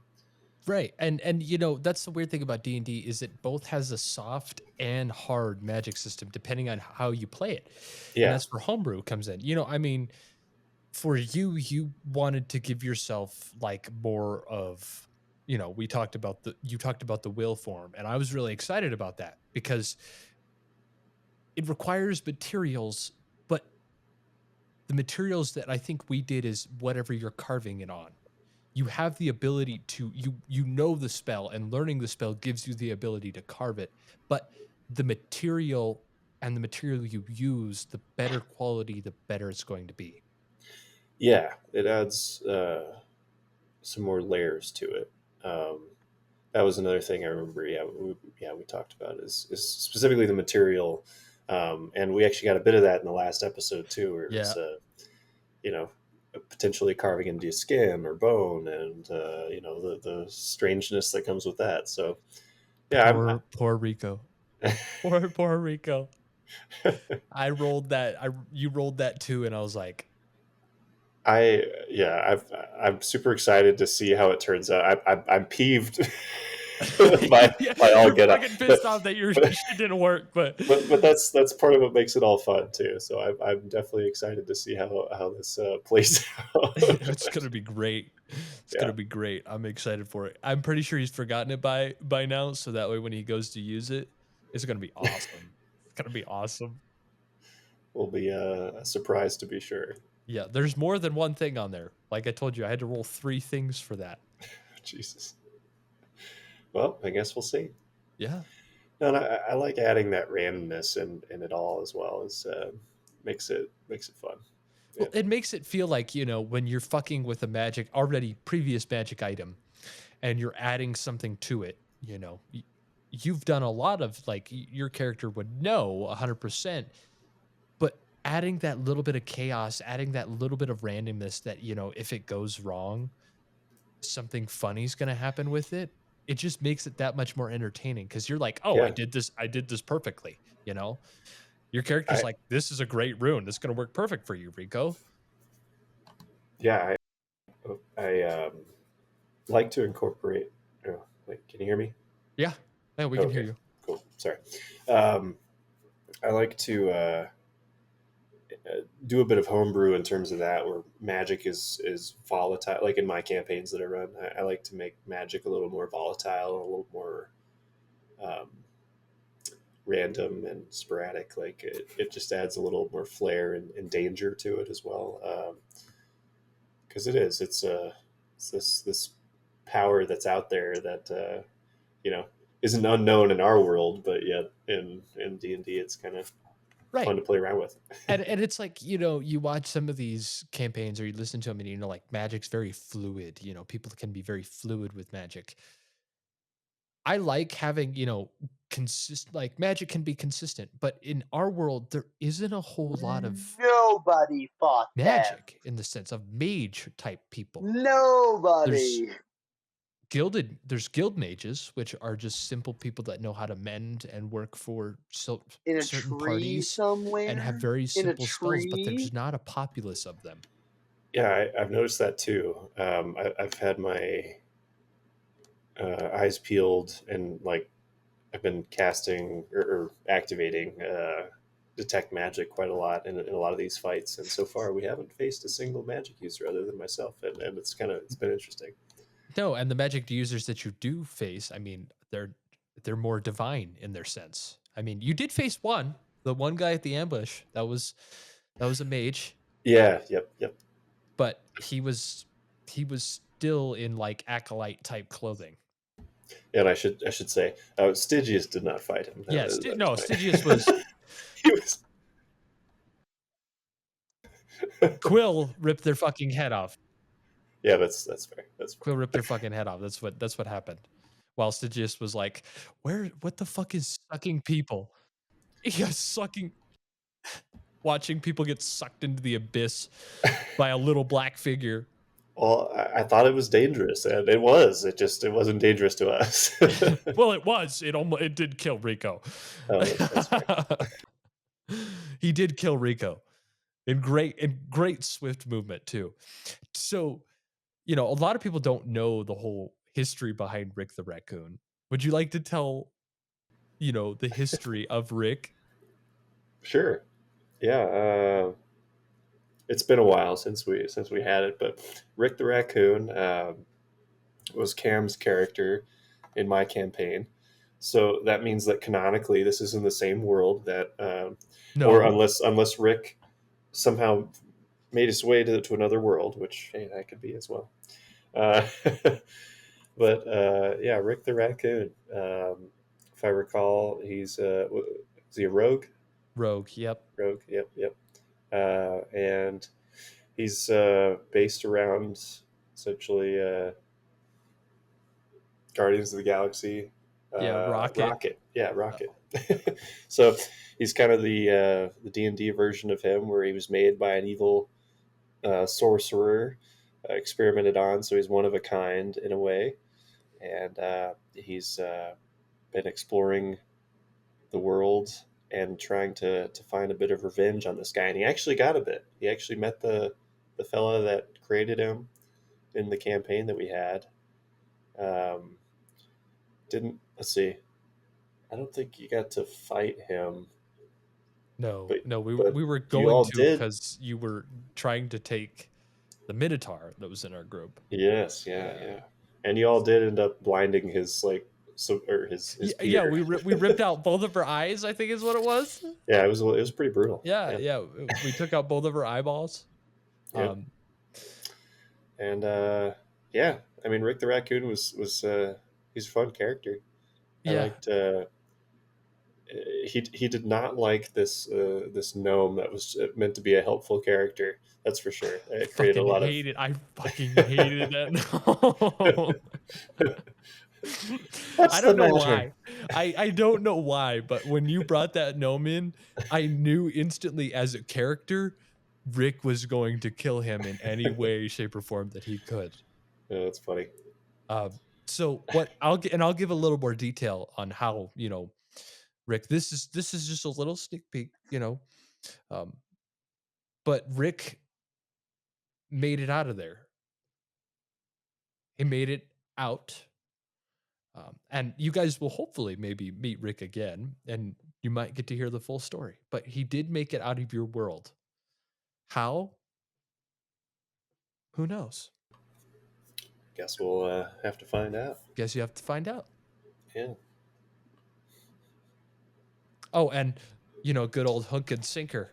Right. And you know, that's the weird thing about D&D is it both has a soft and hard magic system depending on how you play it. And yeah, that's where homebrew comes in. You know, I mean, for you, you wanted to give yourself like more of, you know, you talked about the will form, and I was really excited about that because it requires materials, but the materials that I think we did is whatever you're carving it on. You have the ability to you know the spell, and learning the spell gives you the ability to carve it, but the material and the material you use, the better quality, the better it's going to be. yeah, it adds some more layers to it. That was another thing I remember. We talked about is specifically the material, and we actually got a bit of that in the last episode too, where it Yeah. was you know, potentially carving into skin or bone, and you know, the strangeness that comes with that. So yeah, Poor Rico. Poor Rico. I rolled that. You rolled that too, and I was like, I'm super excited to see how it turns out. I'm peeved yeah, by all you're get out, fucking pissed off that your but shit didn't work, but but that's part of what makes it all fun too. So I'm definitely excited to see how this plays out. it's gonna be great. It's Yeah, gonna be great. I'm excited for it. I'm pretty sure he's forgotten it by now, so that way when he goes to use it, it's gonna be awesome. It's gonna be awesome. will be a surprise to be sure. Yeah, there's more than one thing on there. Like I told you, I had to roll 3 things for that. Jesus. Well, I guess we'll see. Yeah. No, and I like adding that randomness in it all as well. As makes it fun. Well, it makes it feel like, when you're fucking with a previous magic item, and you're adding something to it, you've done a lot of, like, your character would know 100%, but adding that little bit of chaos, adding that little bit of randomness that, if it goes wrong, something funny is going to happen with it. It just makes it that much more entertaining because you're like, oh, Yeah, I did this perfectly. Your character's I like, this is a great rune. This is going to work perfect for you, Rico. yeah I like to incorporate. Oh, wait, can you hear me? Yeah. Yeah, we can hear Okay, you. cool. Sorry. Um, I like to do a bit of homebrew in terms of that, where magic is volatile. Like in my campaigns that I run, I like to make magic a little more volatile, a little more um, random and sporadic. Like it just adds a little more flair and danger to it as well. Because it's this power that's out there that you know isn't unknown in our world, but yet in D&D it's kind of fun Right. to play around with. And it's like, you watch some of these campaigns or you listen to them and, like, magic's very fluid. People can be very fluid with magic. I like having, like, magic can be consistent, but in our world, there isn't a whole lot of Nobody fought them. magic in the sense of mage type people. There's Nobody. there's guild mages, which are just simple people that know how to mend and work for In a certain tree parties and have somewhere? very In a simple spells, but there's tree? not a populace of them. Yeah, I've noticed that too. I've had my eyes peeled and like I've been casting or activating detect magic quite a lot in a lot of these fights, and so far we haven't faced a single magic user other than myself, and it's been interesting. No, and the magic users that you do face, I mean, they're more divine in their sense. I mean, you did face the one guy at the ambush. That was a mage, Yeah, yep. but he was still in, like, acolyte type clothing. And I should say, Stygious did not fight him. Yes, That was no, my. Stygius was He was. Quill ripped their fucking head off. Yeah, that's fair. That's Quill fair. ripped their fucking head off. That's what happened. While Stygius was like, what the fuck is sucking people? Yeah, watching people get sucked into the abyss by a little black figure. Well, I thought it was dangerous, and it was. It wasn't dangerous to us. Well, it was. It did kill Rico. That's fair. He did kill Rico in great swift movement too. So, a lot of people don't know the whole history behind Rick the Raccoon. Would you like to tell, the history of Rick? Sure. Yeah. It's been a while since we had it, but Rick the Raccoon was Cam's character in my campaign. So that means that canonically, this is in the same world that, or No. unless Rick somehow made his way to another world, which hey, that could be as well. Uh, but yeah, Rick the Raccoon. If I recall, is he a rogue? Rogue. Yep. Rogue. Yep. And he's based around essentially Guardians of the Galaxy. Yeah. Rocket. Rocket. Yeah, Rocket. So he's kind of the D&D version of him, where he was made by an evil sorcerer, experimented on. So he's one of a kind in a way, and he's been exploring the world and trying to find a bit of revenge on this guy. And he actually got a bit. He actually met the fella that created him in the campaign that we had. Um, didn't let's see. I don't think you got to fight him, No, but no, we but were you going all to did. because you were trying to take the Minotaur that was in our group. Yes, Yeah. yeah. And you all did end up blinding his or his Yeah, peer. we ripped out both of her eyes, I think is what it was. Yeah, it was pretty brutal. Yeah, Yeah, yeah, we took out both of her eyeballs. yeah. Um, And yeah, I mean Rick the Raccoon was he's a fun character. I yeah, liked he did not like this gnome that was meant to be a helpful character. That's for sure. It created a lot of. I fucking hated that. What's I the don't know matter? why. I don't know why, but when you brought that gnome in, I knew instantly as a character, Rick was going to kill him in any way, shape, or form that he could. Yeah, that's funny. Uh, so what I'll give a little more detail on how, Rick. This is just a little sneak peek, um, but Rick made it out of there. He made it out. And you guys will hopefully maybe meet Rick again, and you might get to hear the full story. But he did make it out of your world. How? Who knows? Guess we'll have to find out. Guess you have to find out. Yeah. Oh, and good old hook and sinker.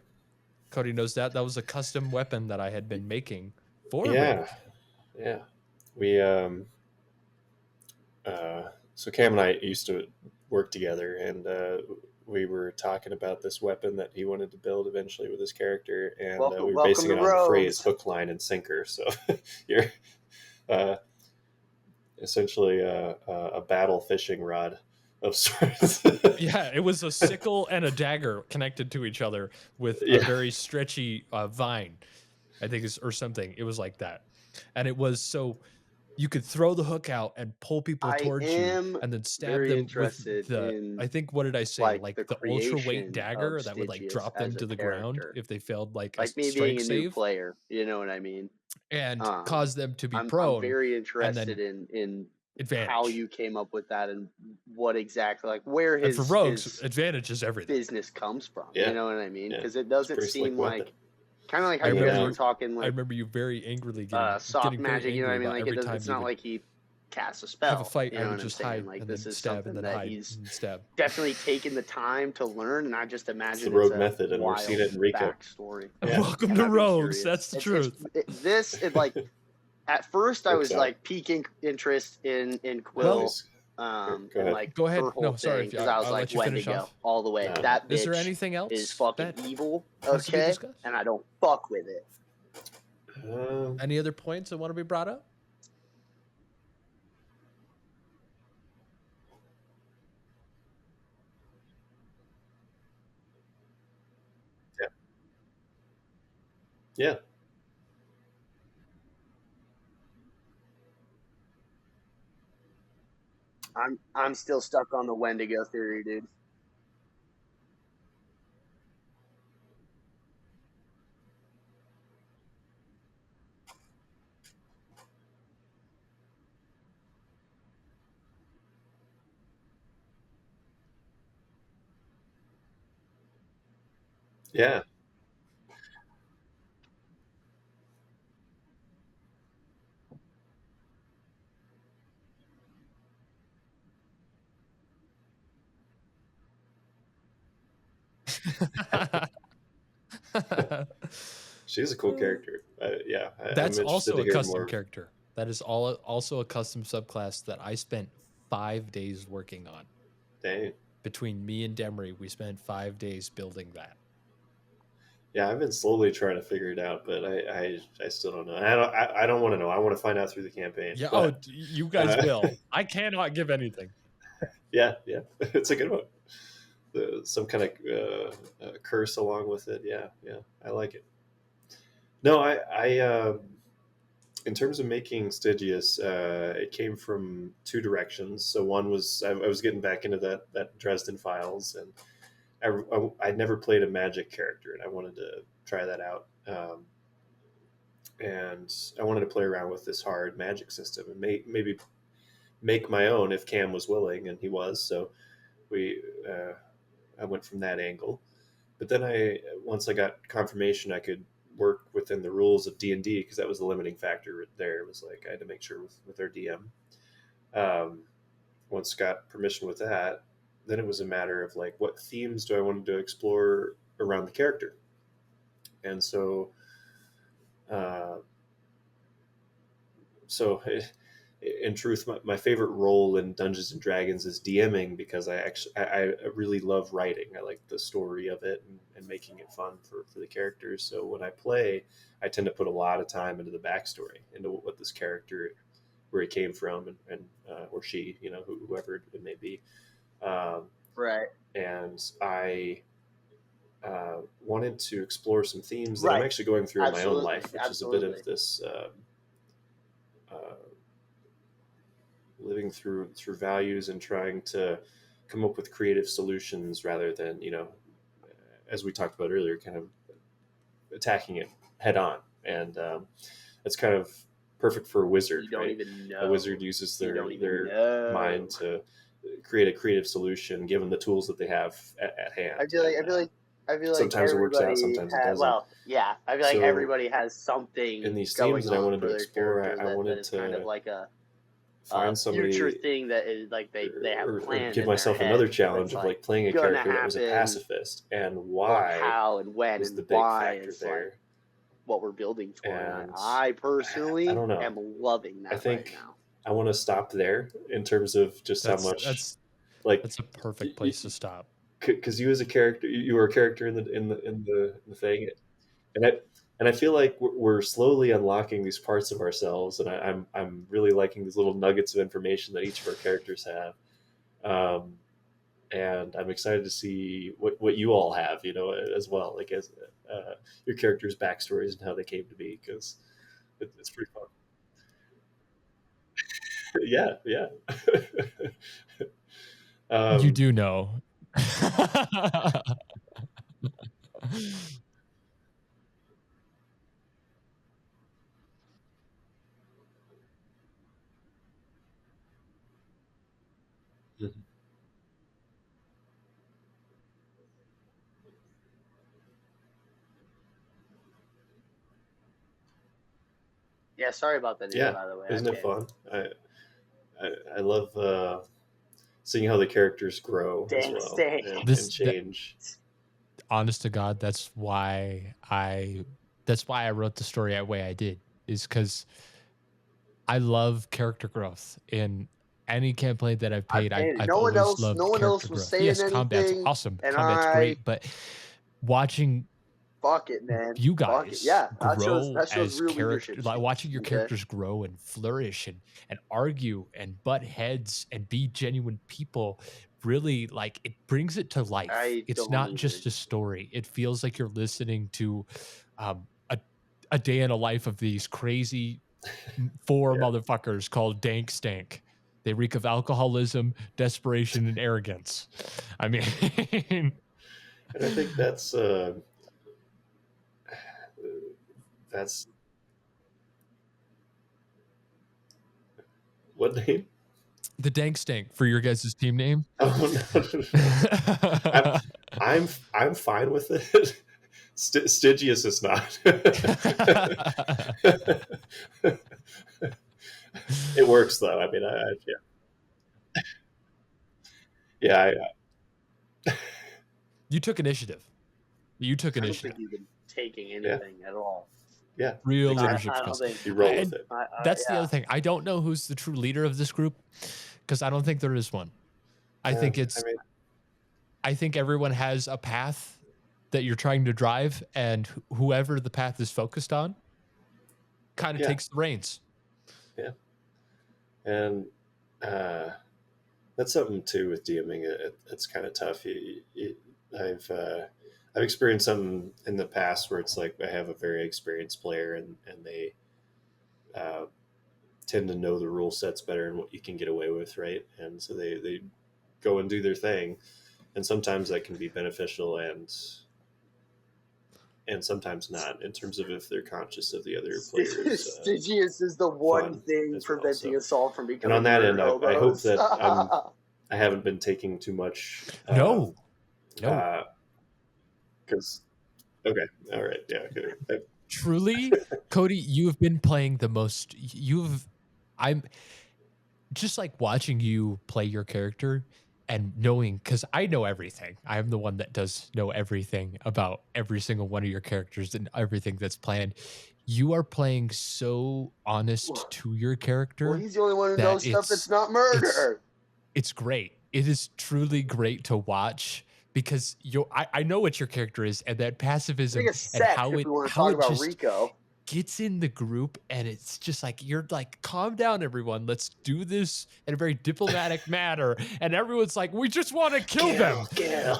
Cody knows that. That was a custom weapon that I had been making for Yeah. Rick. Yeah. We so Cam and I used to work together, and we were talking about this weapon that he wanted to build eventually with his character, and we were Welcome basing to it on the phrase Rogues. "hook, line, and sinker." So you're uh, essentially a battle fishing rod of sorts. Yeah, it was a sickle and a dagger connected to each other with a Yeah. very stretchy vine, I think, or something. It was like that, and it was so you could throw the hook out and pull people I towards you, am and then stab very them with interested the. in I think, what did I say? like the Like the ultra weight creation dagger of that would like Stygious drop them as a to the ground character. if they failed like a Like me being strength a new save, player, you know what I mean? and cause them to be I'm prone, very and then interested in how advantage. you came up with that and what exactly, like, where And for his rogues, advantage is everything. business comes from. Yeah. You know what I mean? Yeah. Because it It's doesn't pretty slick seem weapon. like kind of like how I you guys remember were talking I like remember you very angrily soft getting very magic. You know what I angry mean? about Like every time it's you not would like he casts a have a spell. fight. You I know would what I'm just saying? hide Like and this then is stab and something then that hide he's and stab. definitely taken the time to learn, and I just It's imagine the it's rogue a method, and we've seen wild it in Rico. backstory. Yeah. Welcome And to I'd be Rogues. curious. That's the truth. Like at first I Works was out. like piquing interest in Well, Quill, Go and ahead. like Go ahead. her whole No, sorry thing if because I was I'll like let you finish Wendigo off. all the way. No. That Is there bitch anything is else fucking that evil, has to be okay? discussed? And I don't fuck with it. Any other points that want to be brought up? Yeah. Yeah. I'm still stuck on the Wendigo theory, dude. Yeah. She's a cool character. Yeah, I'm That's interested also to a hear custom more. character. That is also a custom subclass that I spent 5 days working on. Dang. Between me and Demery, we spent 5 days building that. Yeah, I've been slowly trying to figure it out, but I still don't know. I don't want to know. I want to find out through the campaign. Yeah. But, You guys will. I cannot give anything. Yeah, it's a good one. Some kind of curse along with it. Yeah, I like it. No, in terms of making Stygious, it came from two directions. So one was I was getting back into that Dresden Files, and I'd never played a magic character, and I wanted to try that out. And I wanted to play around with this hard magic system and maybe make my own if Cam was willing, and he was. So we I went from that angle. But then once I got confirmation I could work within the rules of D&D, because that was the limiting factor there. It was like I had to make sure with our DM. Once got permission with that, then it was a matter of like, what themes do I want to explore around the character? And so in truth, my favorite role in Dungeons and Dragons is DMing, because I really love writing. I like the story of it, and making it fun for the characters. So when I play, I tend to put a lot of time into the backstory, into what this character, where he came from, and or she, whoever it may be. Um, Right. and I wanted to explore some themes that I'm Right. actually going through in my own Absolutely. life, which is a bit Absolutely. of this uh, living through values and trying to come up with creative solutions, rather than, as we talked about earlier, kind of attacking it head on. And it's kind of perfect for a wizard, You don't right? even A know. wizard uses You don't even their know. mind to create a creative solution, given the tools that they have at hand. I feel like Sometimes it works out, everybody sometimes it has. doesn't. Well, yeah. I feel like So everybody has in something these themes going that I on wanted to for their explore, character I that wanted is kind of to like a find future somebody, thing that is like they have or planned give in their myself another head challenge that's of like like playing a gonna character that was a happen, pacifist, and but like why how and when was the and big why factor is like there. what we're building toward. And And I I personally don't know. am loving I that right think now. I want to stop there in terms of just how That's much, that's like, that's a perfect place to stop. because you as a character, you were a character in the thing, and I feel like we're slowly unlocking these parts of ourselves, and I'm really liking these little nuggets of information that each of our characters have. Um, and I'm excited to see what you all have, as well, like, as your characters' backstories and how they came to be, because it's pretty fun. Yeah, yeah. You um, do know. Yeah, sorry about the name, yeah, by the way. I isn't it can't. fun? I love seeing how the characters grow as Dang well, steak. and This that change. honest to God, that's why I wrote the story that way I did, is because I love character growth. In any campaign that I've I'm played, I've saying it. I've always No loved one else character was growth. saying Yes, combat's anything, awesome, and combat's I great, but watching fuck it, man. you Fuck it. guys Yeah, grow that shows as real character leadership like skills. watching your Okay. characters grow and flourish and argue and butt heads and be genuine people, really, like, it brings it to life. I It's don't not even. just a story. It feels like you're listening to a day in a life of these crazy four Yeah, motherfuckers called Dank Stank. They reek of alcoholism, desperation, and arrogance. I mean, and I think that's what name. the Dank Stank for your guys' team name. Oh, no, no, no. I'm I'm fine with it. Stygious is not. It works though. I mean, yeah, yeah, You took initiative. You took I don't think initiative. you've been taking yeah, anything at all. yeah. Real Exactly. leadership I don't skills. think. You roll with And it. that's the Yeah. other thing. I don't know who's the true leader of this group, because I don't think there is one. I think I it's mean, I think everyone has a path that you're trying to drive, and whoever the path is focused on kind of yeah, takes the reins. yeah, and uh, that's something too with DMing. It's kind of tough. I've I've experienced something in the past where it's like I have a very experienced player, and they uh, tend to know the rule sets better and what you can get away with, right? And so they go and do their thing, and sometimes that can be beneficial, and sometimes not, in terms of if they're conscious of the other players' Stygious is the one fun thing as well. preventing So, us all from and on becoming that murder end, I hope hobos. that I haven't been taking too much. No, no. Because okay, all right, yeah, good. Truly, Cody, you have been playing the most. I'm just like watching you play your character and knowing, because I know everything. I am the one that does know everything about every single one of your characters and everything that's planned. you are playing so honest to your character. Well, he's the only one who that knows stuff that's not murder. It's great. It is truly great to watch because I know what your character is, and that It's pacifism like a and sect, if we want to how talk it about just Rico. gets in the group, and it's just like you're like, calm down, everyone. Let's do this in a very diplomatic manner. And everyone's like, we just want to kill them. Kill.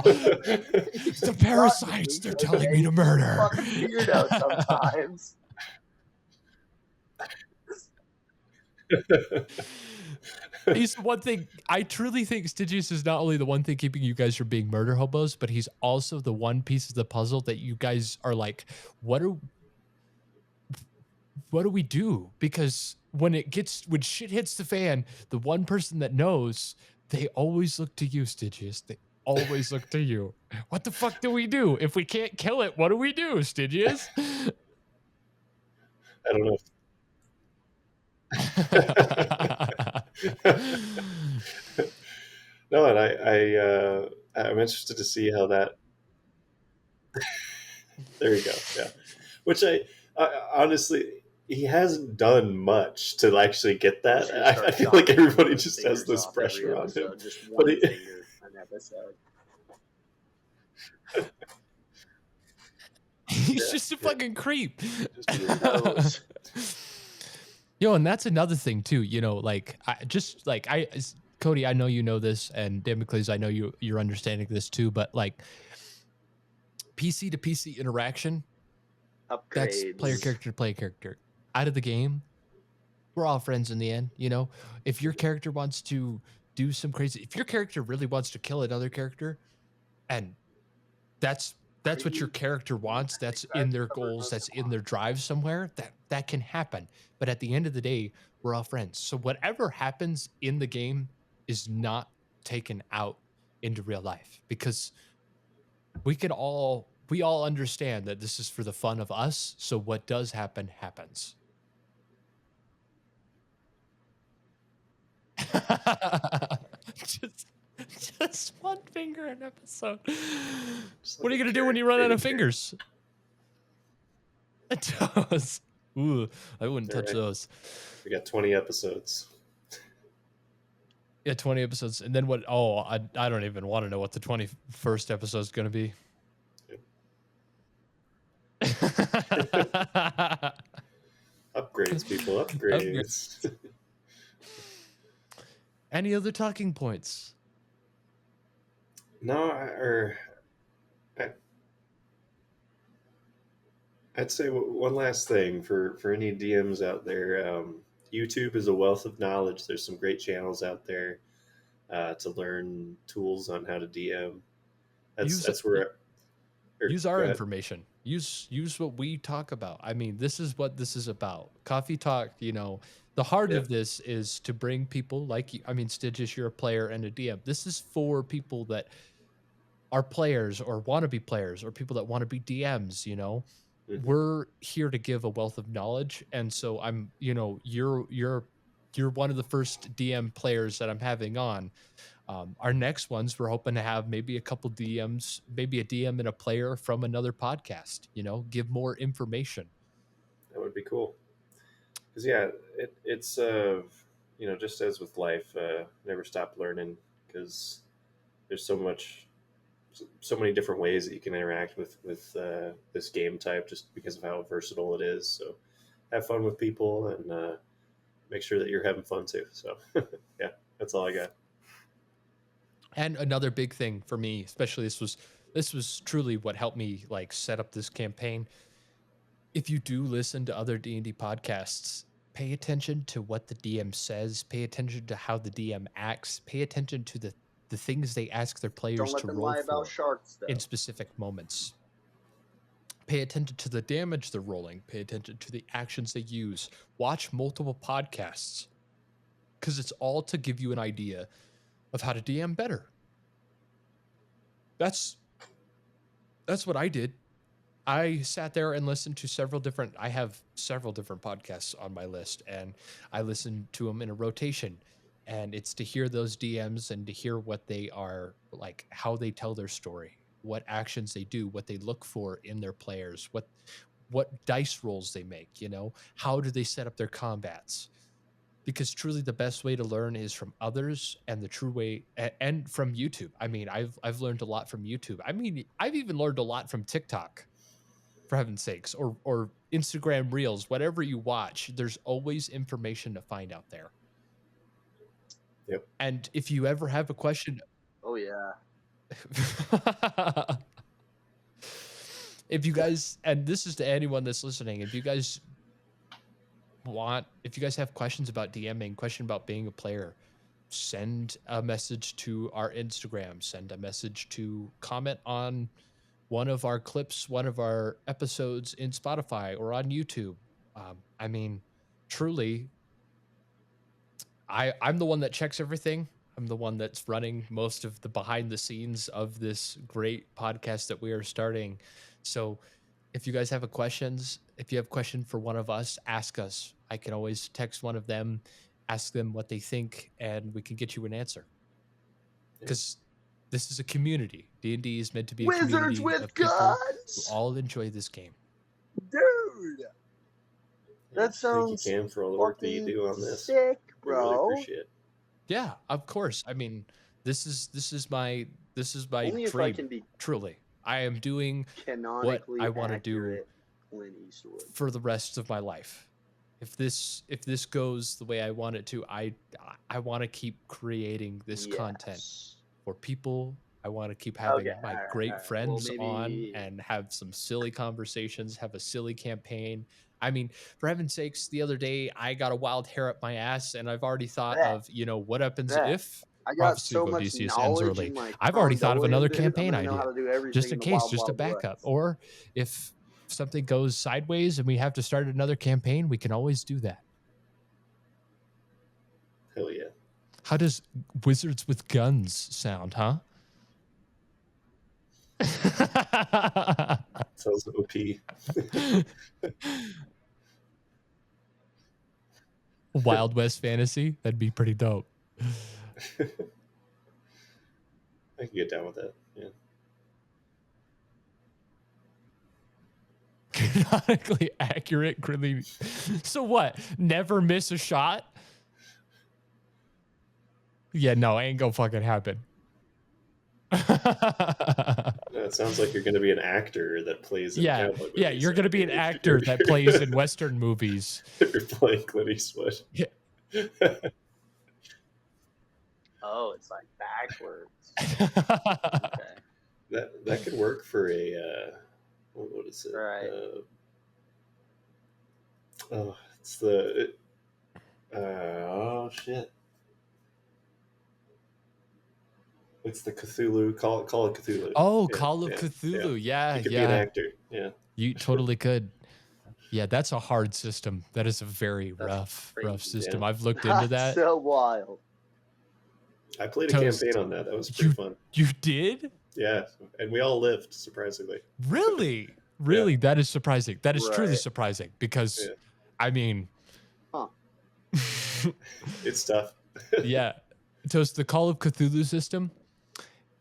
It's the parasites. They're telling me to murder. Fucking weirdo sometimes. He's the one thing I truly think Stygious is not only the one thing keeping you guys from being murder hobos, but he's also the one piece of the puzzle that you guys are like, what do we do? Because when shit hits the fan, the one person that knows, they always look to you, Stygious. They always look to you. What the fuck do we do? If we can't kill it, what do we do, Stygious? I don't know. No, and I'm interested to see how that. There you go. Yeah, which I honestly, he hasn't done much to actually get that. I feel like everybody just has this pressure on him. Just one finger an episode. He's just a fucking creep. Just Yo, and that's another thing too. Cody, I know you know this, and Damocles, I know you're understanding this too. But like, PC to PC interaction, upgrades. That's player character to player character. Out of the game, we're all friends in the end. If your character wants to do some crazy, if your character really wants to kill another character, and that's what your character wants, that's in their goals, that's in their drive somewhere, that can happen. But at the end of the day, we're all friends. So whatever happens in the game is not taken out into real life, because we all understand that this is for the fun of us. So what does happen happens. just one finger an episode. What are you gonna do when you run out of fingers? Toes. Ooh, I wouldn't touch those. We got 20 episodes. Yeah, 20 episodes. And then what? Oh, I don't even want to know what the 21st episode is going to be. Upgrades, people. Upgrades. Any other talking points? No, I'd say one last thing for any DMs out there. YouTube is a wealth of knowledge. There's some great channels out there to learn tools on how to DM. That's where. Use our information. Use what we talk about. I mean, this is what this is about. Coffee Talk, the heart of this is to bring people like you. I mean, Stygious, you're a player and a DM. This is for people that are players or want to be players, or people that want to be DMs, Mm-hmm. We're here to give a wealth of knowledge. And so you're one of the first DM players that I'm having on. Our next ones, we're hoping to have maybe a couple DMs, maybe a DM and a player from another podcast, give more information. That would be cool. Because it's just as with life, never stop learning, because there's so many different ways that you can interact with this game type, just because of how versatile it is. So have fun with people, and make sure that you're having fun too. So yeah, that's all I got. And another big thing for me, especially this was truly what helped me like set up this campaign. If you do listen to other D&D podcasts, pay attention to what the DM says, pay attention to how the DM acts, pay attention to the things they ask their players to roll for sharks, in specific moments. Pay attention to the damage they're rolling. Pay attention to the actions they use. Watch multiple podcasts, because it's all to give you an idea of how to DM better. That's what I did. I sat there and listened to I have several different podcasts on my list, and I listen to them in a rotation. And it's to hear those DMs and to hear what they are like, how they tell their story, what actions they do, what they look for in their players, what dice rolls they make, how do they set up their combats? Because truly the best way to learn is from others, and the true way and from YouTube. I mean, I've learned a lot from YouTube. I mean, I've even learned a lot from TikTok, for heaven's sakes, or Instagram Reels, whatever you watch. There's always information to find out there. Yep. And if you ever have a question, Oh yeah. if you guys, and this is to anyone that's listening, if you guys have questions about DMing, question about being a player, send a message to our Instagram, send a message to comment on one of our clips, one of our episodes in Spotify or on YouTube. I mean, truly, I'm the one that checks everything. I'm the one that's running most of the behind the scenes of this great podcast that we are starting. So if you guys have if you have a question for one of us, ask us. I can always text one of them, ask them what they think, and we can get you an answer. Because this is a community. D&D is meant to be a Wizards community with of people guns! who all enjoy this game. Dude! That sounds Thank you, Cam, for all the work that you do on this. sick, I really bro. appreciate it. Yeah, of course. I mean, this is my Only if dream. I can be Truly, I am doing what canonically I want to do accurate Clint Eastwood. for the rest of my life. If this goes the way I want it to, I want to keep creating this content for people. I want to keep having my great friends on and have some silly conversations, have a silly campaign. I mean, for heaven's sakes, the other day I got a wild hair up my ass, and I've already thought of, what happens if I got Prophecy so of much Odysseus ends knowledge early. in my I've already thought of another dude. campaign I'm gonna know how idea, to do everything just in the case, Wild just a Wild backup. West. Or if something goes sideways and we have to start another campaign, we can always do that. Hell yeah. How does Wizards with Guns sound, huh? Sounds OP. Wild West fantasy? That'd be pretty dope. I can get down with that. Yeah. Canonically accurate, really. So what? Never miss a shot? Yeah, no, ain't gonna fucking happen. It sounds like you're going to be an actor that plays in comic movies. Yeah, you're going to be an actor that plays in Western movies. If you're playing Clint Eastwood. Yeah. Oh, it's like backwards. Okay. That could work for a what is it? Right. It's the oh shit. It's the Cthulhu Call of Cthulhu. Oh, Call of Cthulhu. Yeah. You could be an actor. Yeah. You totally could. Yeah, that's a hard system. That is a very rough system. I've looked into that. So wild. I played a campaign on that. That was pretty fun. You did? Yeah, and we all lived, surprisingly. Really? Really? Yeah. That is surprising. That is truly surprising because, I mean... it's tough. Yeah. So it's the Call of Cthulhu system.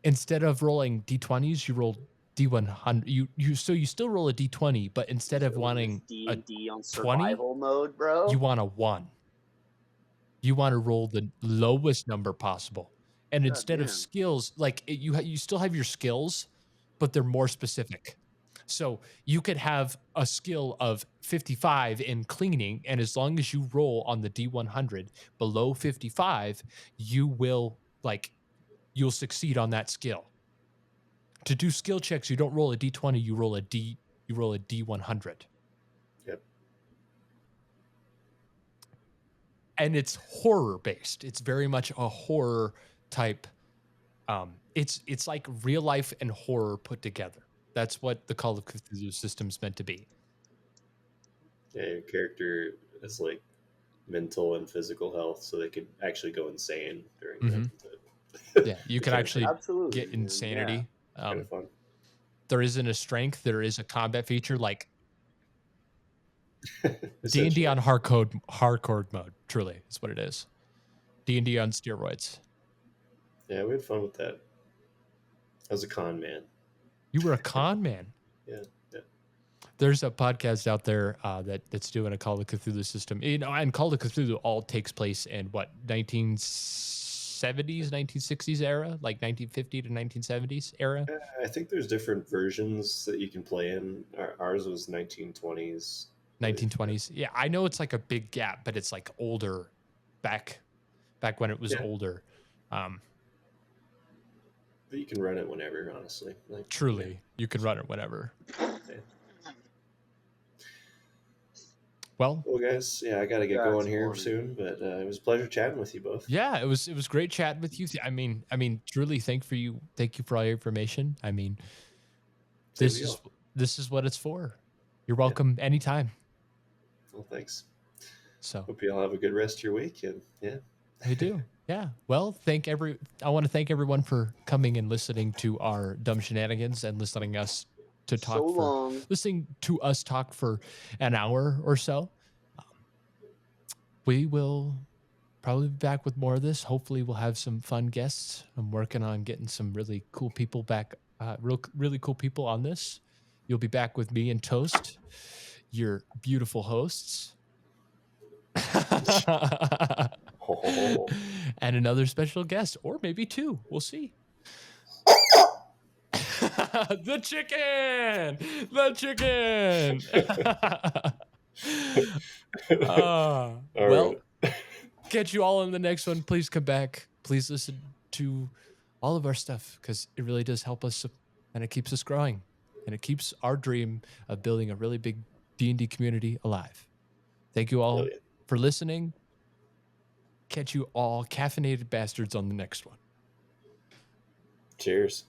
Instead of rolling D20s, you roll D100. So you still roll a D20, but instead of wanting D&D on survival 20 mode, bro, you want a 1. You want to roll the lowest number possible. And instead of skills, like you still have your skills, but they're more specific. So you could have a skill of 55 in cleaning, and as long as you roll on the D100 below 55, you'll succeed on that skill. To do skill checks, you don't roll a D20, you roll a D100. Yep. And it's horror based. It's very much a horror type. It's like real life and horror put together. That's what the Call of Cthulhu system's meant to be. Yeah, your character is like mental and physical health, so they could actually go insane during yeah, you can actually get insanity. Yeah. Kind of fun. There isn't a strength. There is a combat feature like D&D on hardcore mode. Truly, is what it is. D&D on steroids. Yeah, we had fun with that. I was a con man. You were a con man. Yeah. There's a podcast out there that's doing a Call of Cthulhu system. And Call of Cthulhu all takes place in what 1970s, 1960s era, like 1950 to 1970s era. I think there's different versions that you can play in. Ours was 1920s. 1920s. Yeah, I know it's like a big gap, but it's like older back when it was older. But you can run it whenever, honestly. Truly, you can run it whenever. Well, guys, I got to get going here soon, but it was a pleasure chatting with you both. Yeah, it was great chatting with you. I mean, truly, thank you for all your information. I mean, this is what it's for. You're welcome anytime. Well, thanks. So hope you all have a good rest of your week, and I do. Yeah. Well, I want to thank everyone for coming and listening to our dumb shenanigans and listening to us talk for an hour or so. We will probably be back with more of this. Hopefully we'll have some fun guests. I'm working on getting some really cool people back, really cool people on this. You'll be back with me and Toast, your beautiful hosts. And another special guest, or maybe two. We'll see. The chicken. Well, catch you all in the next one. Please come back. Please listen to all of our stuff because it really does help us and it keeps us growing and it keeps our dream of building a really big D&D community alive. Thank you all for listening. Catch you all caffeinated bastards on the next one. Cheers.